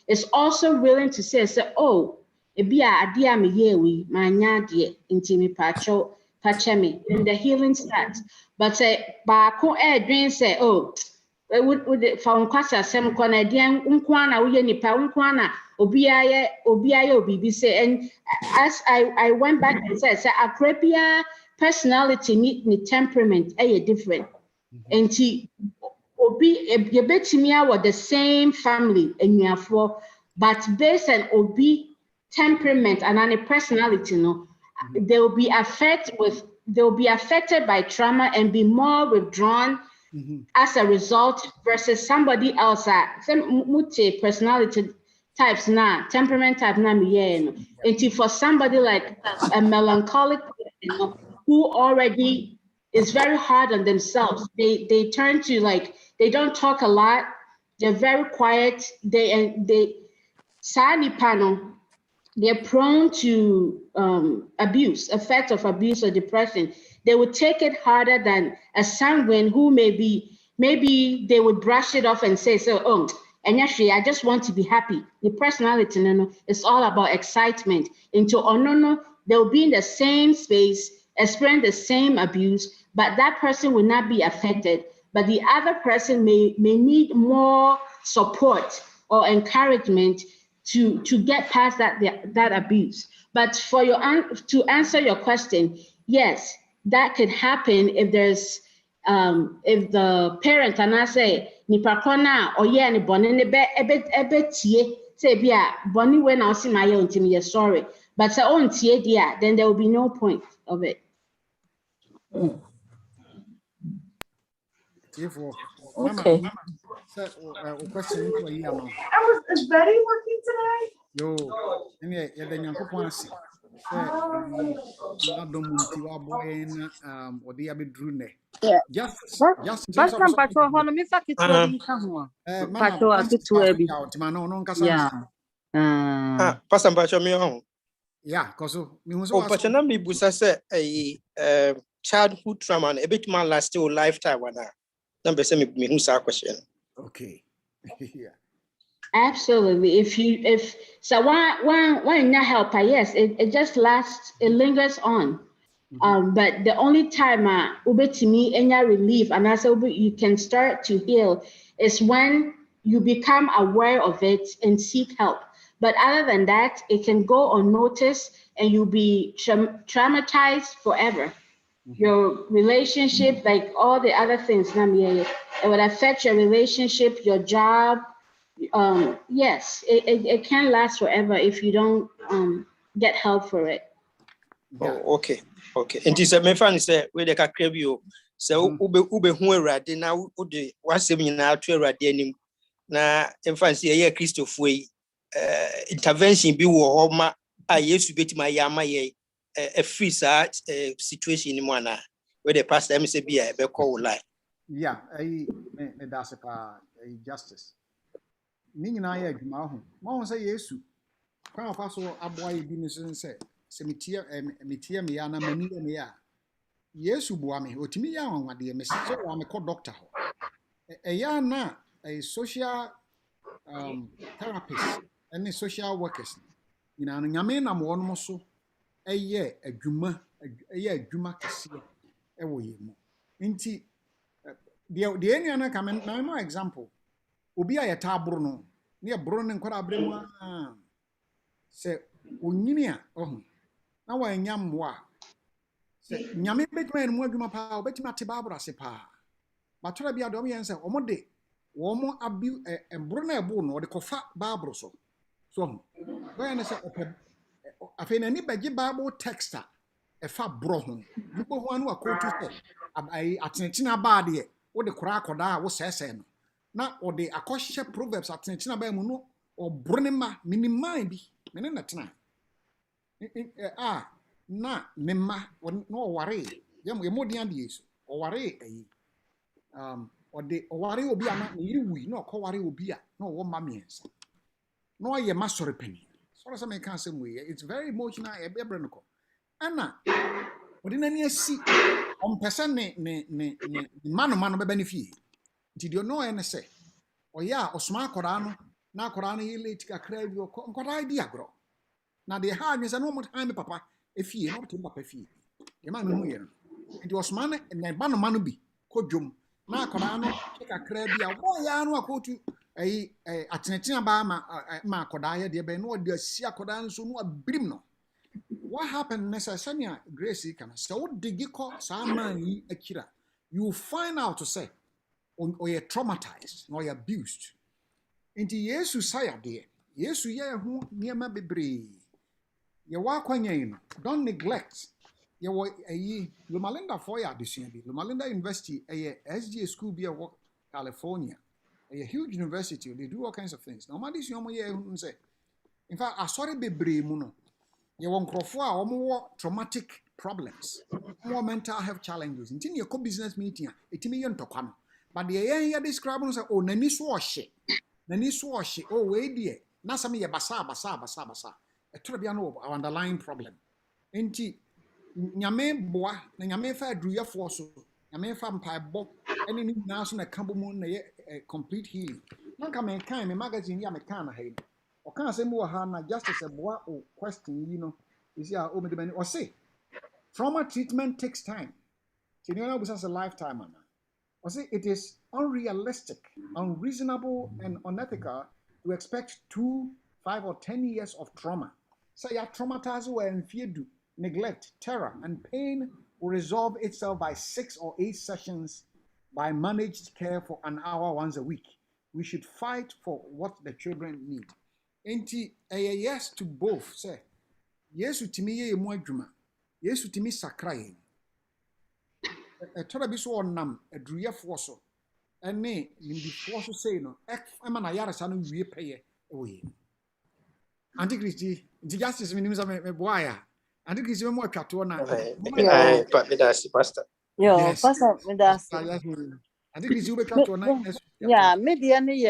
is also willing to say oh it be a idea me here we my nyadie into me pacho me, and the healing starts. But say baako dream say oh would found kwasa sem kwana dian unkwana uye nipa unkwana obiaye obibi say. And as I went back and said akrepia personality ni temperament different. And he obi yebetimi were the same family enuafo, but based on obi temperament and a personality, they will be affected by trauma and be more withdrawn as a result versus somebody else. Personality types now, temperament type now, and for somebody like a melancholic person, who already is very hard on themselves, they turn to they don't talk a lot, they're very quiet, they they're prone to effects of abuse or depression. They would take it harder than a sanguine who maybe they would brush it off and say, and actually, I just want to be happy. The personality, it's all about excitement. They'll be in the same space, experience the same abuse, but that person will not be affected. But the other person may need more support or encouragement to get past that abuse. But to answer your question, yes, that could happen if there's if the parent and I say nipa kona or ni boni ne ebe tie say bia boni when I see my own team, yes, sorry, but say on tie dia, then there will be no point of it. Okay. Question Is Betty working today? Yo, anyway, yeah, then you're going to see. Or the Abbey Drune. Just But some patrol, Honor, Miss Akitwa, patrol, a bit to be. Yeah. Pastor Bacho me on. Yeah, because Pachana me busa say a childhood trauma a bit man last your lifetime. Number say me who's our question. Okay. Yeah. Absolutely. If so, why not help? Yes, it just lasts. It lingers on. But the only time to me any relief and also you can start to heal is when you become aware of it and seek help. But other than that, it can go unnoticed and you'll be traumatized forever. Your relationship, like all the other things, it would affect your relationship, your job. Yes, it can last forever if you don't get help for it. Oh, okay. And this my friend say we dey kakra bi o. So ube hu Awurade na ode wasem nyina to Awurade anim. Na mfa nsi ye Christopher yi intervention bi wo ho ma a Yesu betima ya ma ye a free situation ni mo ana where the pastor me say bia be call lie. Yeah, me that's a justice. Ni nyina ya adwuma ho. Mo say Yesu kwa afa so aboa yi bi ni so say se metie me ya na mani me ya. Yesu bua me otimi ya anwade me so wa me call doctor ho. Ya na a social therapist and social workers. You know, nyame na mo no so eye adwuma kese e wo ye mo. Nti the any na come na example. Obi a yeta abro no, na bro ne nkora abremu a se onyini a ohun. Na wa nya mmoa. Se nyame betima en mu adwuma pa, obetima te babro ase pa. Batora bia do yen se omode womo abi embro na ebo no de kofa babro so when I say afi na ni bagi bible text a efa bro ho nipo ho anu akotu se atentina ba de wo de kora akoda a wo sese no na wo de akohye proverbs atentina ba mu no obro ne ma minimai bi mene na tena na memma no ware yemo de ade yesu o ware ayi ode oware obi a na yiri wi na okoware obi a na wo ma miensa no ye masore pani so say me can say we it's very emotional e be brenko ana ode nani asi on person ne mano be benefit did you know any say oya osma akora no na akora no yele tikakra bi okora di agro na de ha anwe say no mo time papa efie no to papa fie ye ma me hu ye no nti osma ne ba no mano bi kodwom na akora no tikakra bi a wo ya no akotu atenetena ba ma akoda ye de be no de asi akoda nso no abrim no. What happened necessarily Grace kana so digiko sa man yi akira you find out to say or you traumatized or you abused into Yesu saya de Yesu ye ho niema bebre ye wa kwanya yi no don't neglect ye wo Lumalinda for ya adesua bi Lumalinda University SGA school bi e California a huge university they do all kinds of things now ma this yomo ye hu say in fact asori bebre mu no ye won krofo a omo traumatic problems more mental health challenges intini ye ko business meeting a etimi ye ntokwa no but the ye describe no say oh nani so ohye oh we die na sam ye basa etoro bia no underlying problem enti nyame boa na nyame fa aduruyefo so nyame fa mpaebo ene ni nyina so na kabo mu na ye complete healing nanka me kan me magazine ya me kan na hay o kan say mo ha na justice boa o question you know is ya o me de mani o say trauma treatment takes time so you know it's a lifetime man o say it is unrealistic unreasonable and unethical to expect 2, 5 or 10 years of trauma say ya traumatize when fear neglect, terror, and pain will resolve itself by 6 or 8 sessions by managed care for an hour once a week. We should fight for what the children need. Enti yes to both. Say, yes, utimi ye mu adwuma. Yes, utimi sakra ye. Tora bi so onam aduruyefo so. Ene nimbifo so say no. Ema na yaresa no wie peye oye. Auntie Christy, the justice minimum me boya. I think it's even more cattle now. But that's pastor. Yo, pastor, me that's. I think it's over cattle now. Yeah, media ni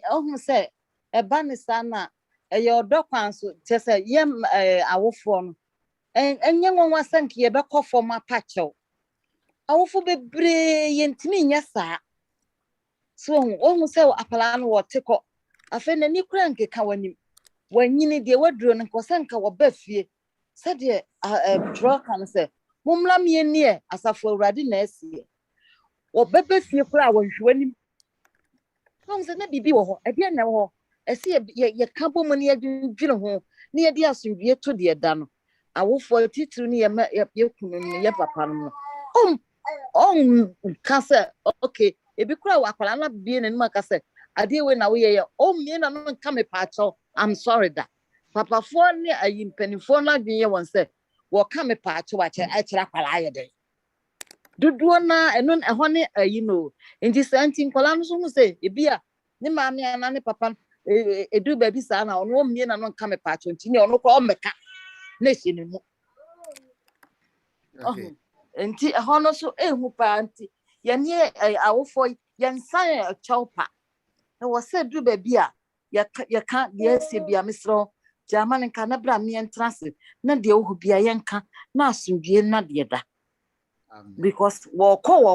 oh say e banisa na your dog so just say yem awofo no. Enye nwanwa sank ye be kɔ for ma pacho. Awofo bebre yentimi nya saa. So oh say apala no wo tekɔ. Afa na ni kura nkeka wanim. Wanyini de waduro no kosanka wo ba fie. Said ye draw can say mumla me near asafo awurade na asie wo bebe fie kura wo hwanim kom se na bibi wo ho e de na wo ese ye kabo mu ne ye dwire ho ne ye de asomdue to de da no awofo titru ne ye kunu ne ye papa no on ka se okay e bi kura wa akwala na bie ne ma ka se ade we na wo ye me na no nka me pa cho I'm sorry that papa for ne ayimpanifo na dwen ye won se wɔka me paakyɛ wakyɛ ɛkyerɛ akwalaa yɛ dɛ dodoɔ na ɛno ɛhɔ ne ayi no nti saa nti nkwalaa no so ho sɛ ebi a ne maame ana ne papa edu baabi saa na ɔno mmie na no nka me paakyɛ nti ne ɔno kɔ ɔmmɛka na ɛhyɛ ne mu nti ɛhɔ no so ehu paa nti yɛne awofo yɛnsan ɛkyɛw pa ɛwɔ sɛ du baabi a yɛka deɛ ɛsɛ bi a mesrɛ gyama ne nka na bra meɛntena se na deɛ wohu bia yɛnka na asomdwie na deɛ da because wɔkɔ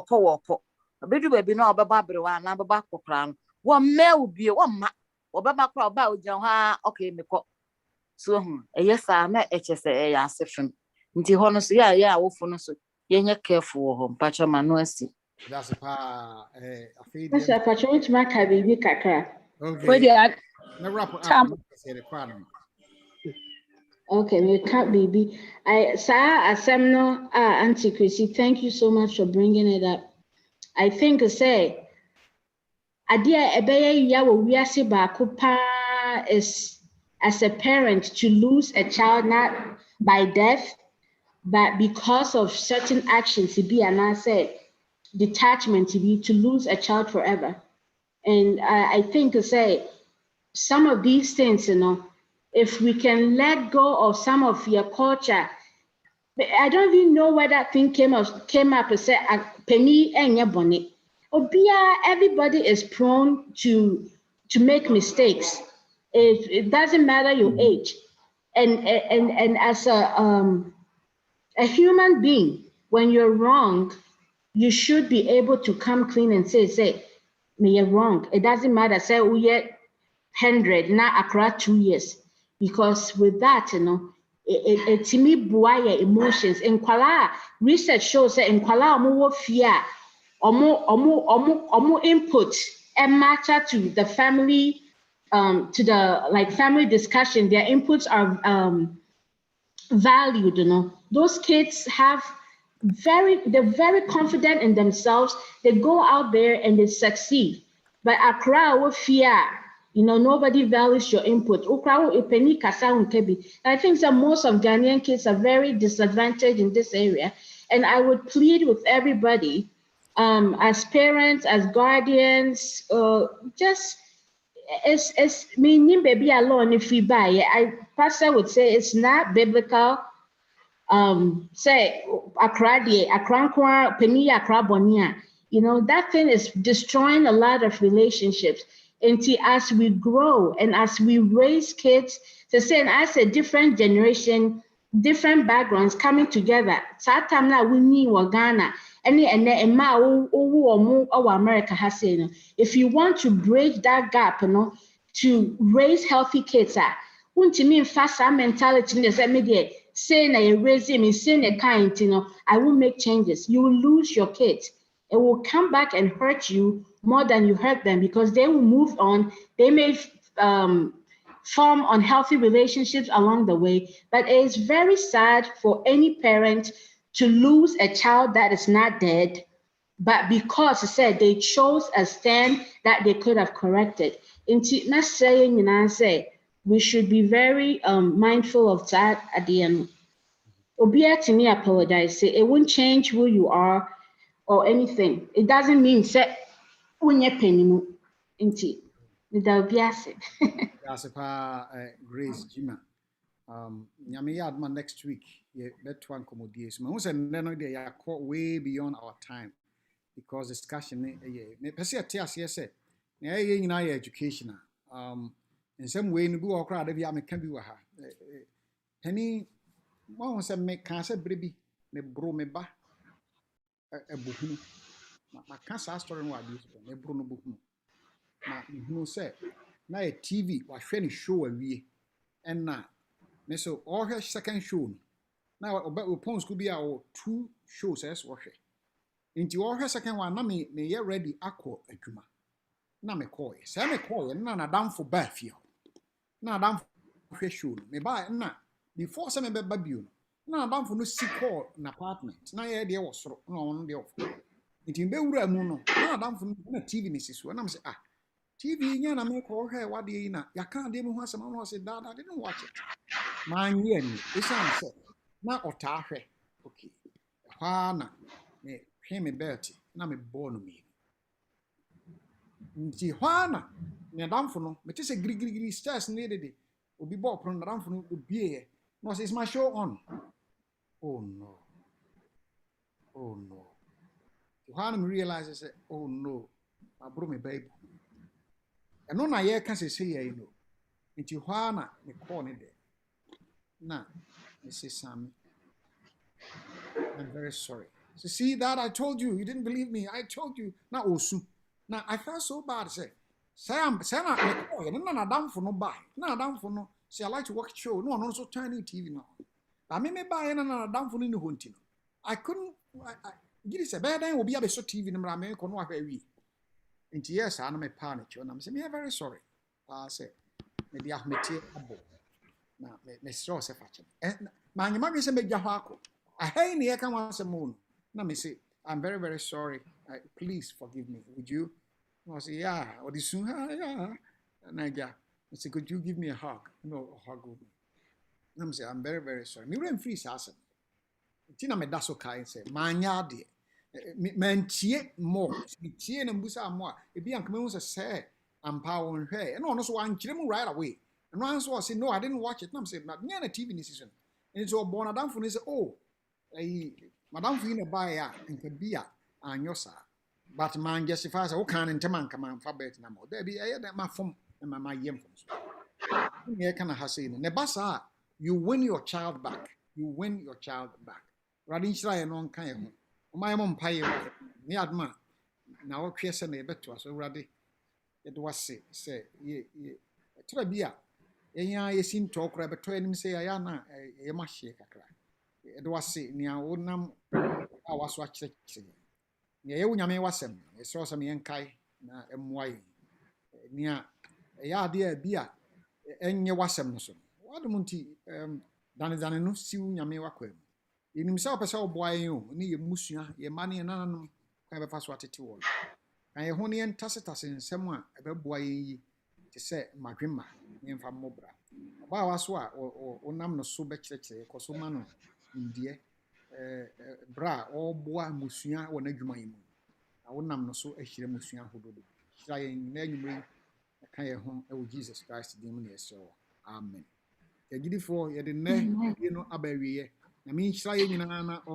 bɛdu baabi na ɔbɛba aberewa anaa bɛba akɔkora no wɔmmɛ wo bie wɔmma wɔbɛba kora ɔba a wogyina hɔ a okay mekɔ so ɛyɛ saa na ɛkyɛ sɛ ɛyɛ ase fem nti hɔ no so yɛ awofo no so yɛnyɛ careful wɔ hɔ mpakyɛ ma no asi that's pa afei Pastor Pacho which ma ka bibi kakra okay na wrap up say the plan okay we can't baby I sa asem no Auntie Chrissy, thank you so much for bringing it up. I think say adia ebeye ya wo wiase baako pa is as a parent to lose a child not by death but because of certain actions to be and I said detachment to be to lose a child forever. And I think to say some of these things, if we can let go of some of your culture, I don't even know where that thing came up and said penny and your bonnet. Obia, everybody is prone to make mistakes. It doesn't matter your age. And as a human being, when you're wrong, you should be able to come clean and say, me you're wrong. It doesn't matter. Say we get 100, now across 2 years. Because with that, it to me buy emotions. In kwala, research shows that in kwala omo fear, omo input and match to the family, to the family discussion. Their inputs are valued. Those kids have they're very confident in themselves. They go out there and they succeed. But Accra with fear, nobody values your input. I think that most of Ghanaian kids are very disadvantaged in this area. And I would plead with everybody, as parents, as guardians, just it's meaning baby alone if we buy. Pastor would say it's not biblical. Say Akra Penny Akra Bonia, that thing is destroying a lot of relationships. And as we grow and as we raise kids, to say, and as a different generation, different backgrounds coming together, we need Ghana and America has said, if you want to bridge that gap, to raise healthy kids, won't you mean fast mentality in the media? Saying I raise him, saying a kind, I will make changes. You will lose your kids. It will come back and hurt you more than you hurt them because they will move on. They may form unhealthy relationships along the way, but it is very sad for any parent to lose a child that is not dead, but because I said they chose a stand that they could have corrected. Not saying, we should be very mindful of that at the end. Obia to me apologize. Say it won't change who you are or anything. It doesn't mean say when you're penny inti. That's Grace Gyimah. Nyame adma next week. Yeah, that one accommodation. Who said no they are way beyond our time because discussion me person tears yes say. Na ye education. In some way no bi wo kra da bi ameka bi wa ha. Penny one say me kan say brebi me bro me ba ebuhunu. Ma kan sa story no ade so me bro no buhunu. Na hunu say na a TV wa hwe ni show awie. En na me so all her second show. Na upon school be our 2 shows as wo hwe. Inti all her second one na me ye ready akọ adwuma. Na me call ye. Say me call ye na damfo ba fie. Na damfo hwe show me ba na before say me be ba bio. Na damfo no si call na apartment. Na ye de wo soro. Na ono de wo. Inti be wura mu no. Na damfo na TV ni siso. Na me say TV nya na me call her what dey na. Ya kan dey me ho asem no say dad I didn't watch it. Man ye ni. It's say na ɔtaa okay hwa na me hwe me belt na me bɔ no mi nti hwa na ne damfo no me te sɛ grigirigiri stairs ne dede obi bɔ ɔpro na damfo no obie no says my show on oh no hwa na me realize say oh no abro me bible ɛno na yɛ ka sɛ yɛ no nti hwa na me call ne de na me say Sammy I'm very sorry. So see that I told you, you didn't believe me. I told you. Now osu. Now I felt so bad. Say na down for no buy. Na down for no. See I like to watch show. No, no so tiny TV now. But me buy na down for no hunting. I couldn't. I get it. Say bad then will be a so TV na me kono ahwe wi. Into yes, I me panic. And I'm saying me very sorry. I say me dia metie abo. Na me so se fache. Ma nyama bi se me gya hɔ akɔ. I hate the come moon. Now me say, I'm very, very sorry. Please forgive me. Would you? I say, yeah. Or the soon, yeah. And I say, could you give me a hug? No, a hug with me. I'm say, I'm very, very sorry. Me run free sasa. Tina me daso kai say, manya de. Man tie more. Tie and busa more. It be uncoming was a say, I'm power and hair. And also one chilling right away. And one so I say, no, I didn't watch it. And I'm saying, not near a TV season. And it's all born down for me say, oh. Madam Fina buy and could be on your side. But man justifies all kind of man come on for better no more. There be my phone and my yam from. Here can I have seen Nebasa, you win your child back. You win your child back. Radinchla and on kind of my mom pay me adma. Now question a bit to us already. It was say, ye, Trebia. You seem talk rabbit to him say, I am a must shake a cry. It was say near Woodnam. I was watching. Near Unyame wasem, a saw some young kai, na MY. Near a idea beer, and your wasem. What the Munti, than no see Unyame waquem. In himself, a saw boy, you near Musia, your money and none have a fast water to all. I honey and tacitus in someone about boy to say my grandma, name from Mobra. About us or nam no so betche, Cosumano. India, bra or boa musia or negumaimu. I would not know so a shire musia who do. Trying name a kind of home of Jesus Christ, demon so. Amen. A giddy for ye the name, you know, aberry. I mean, trying in an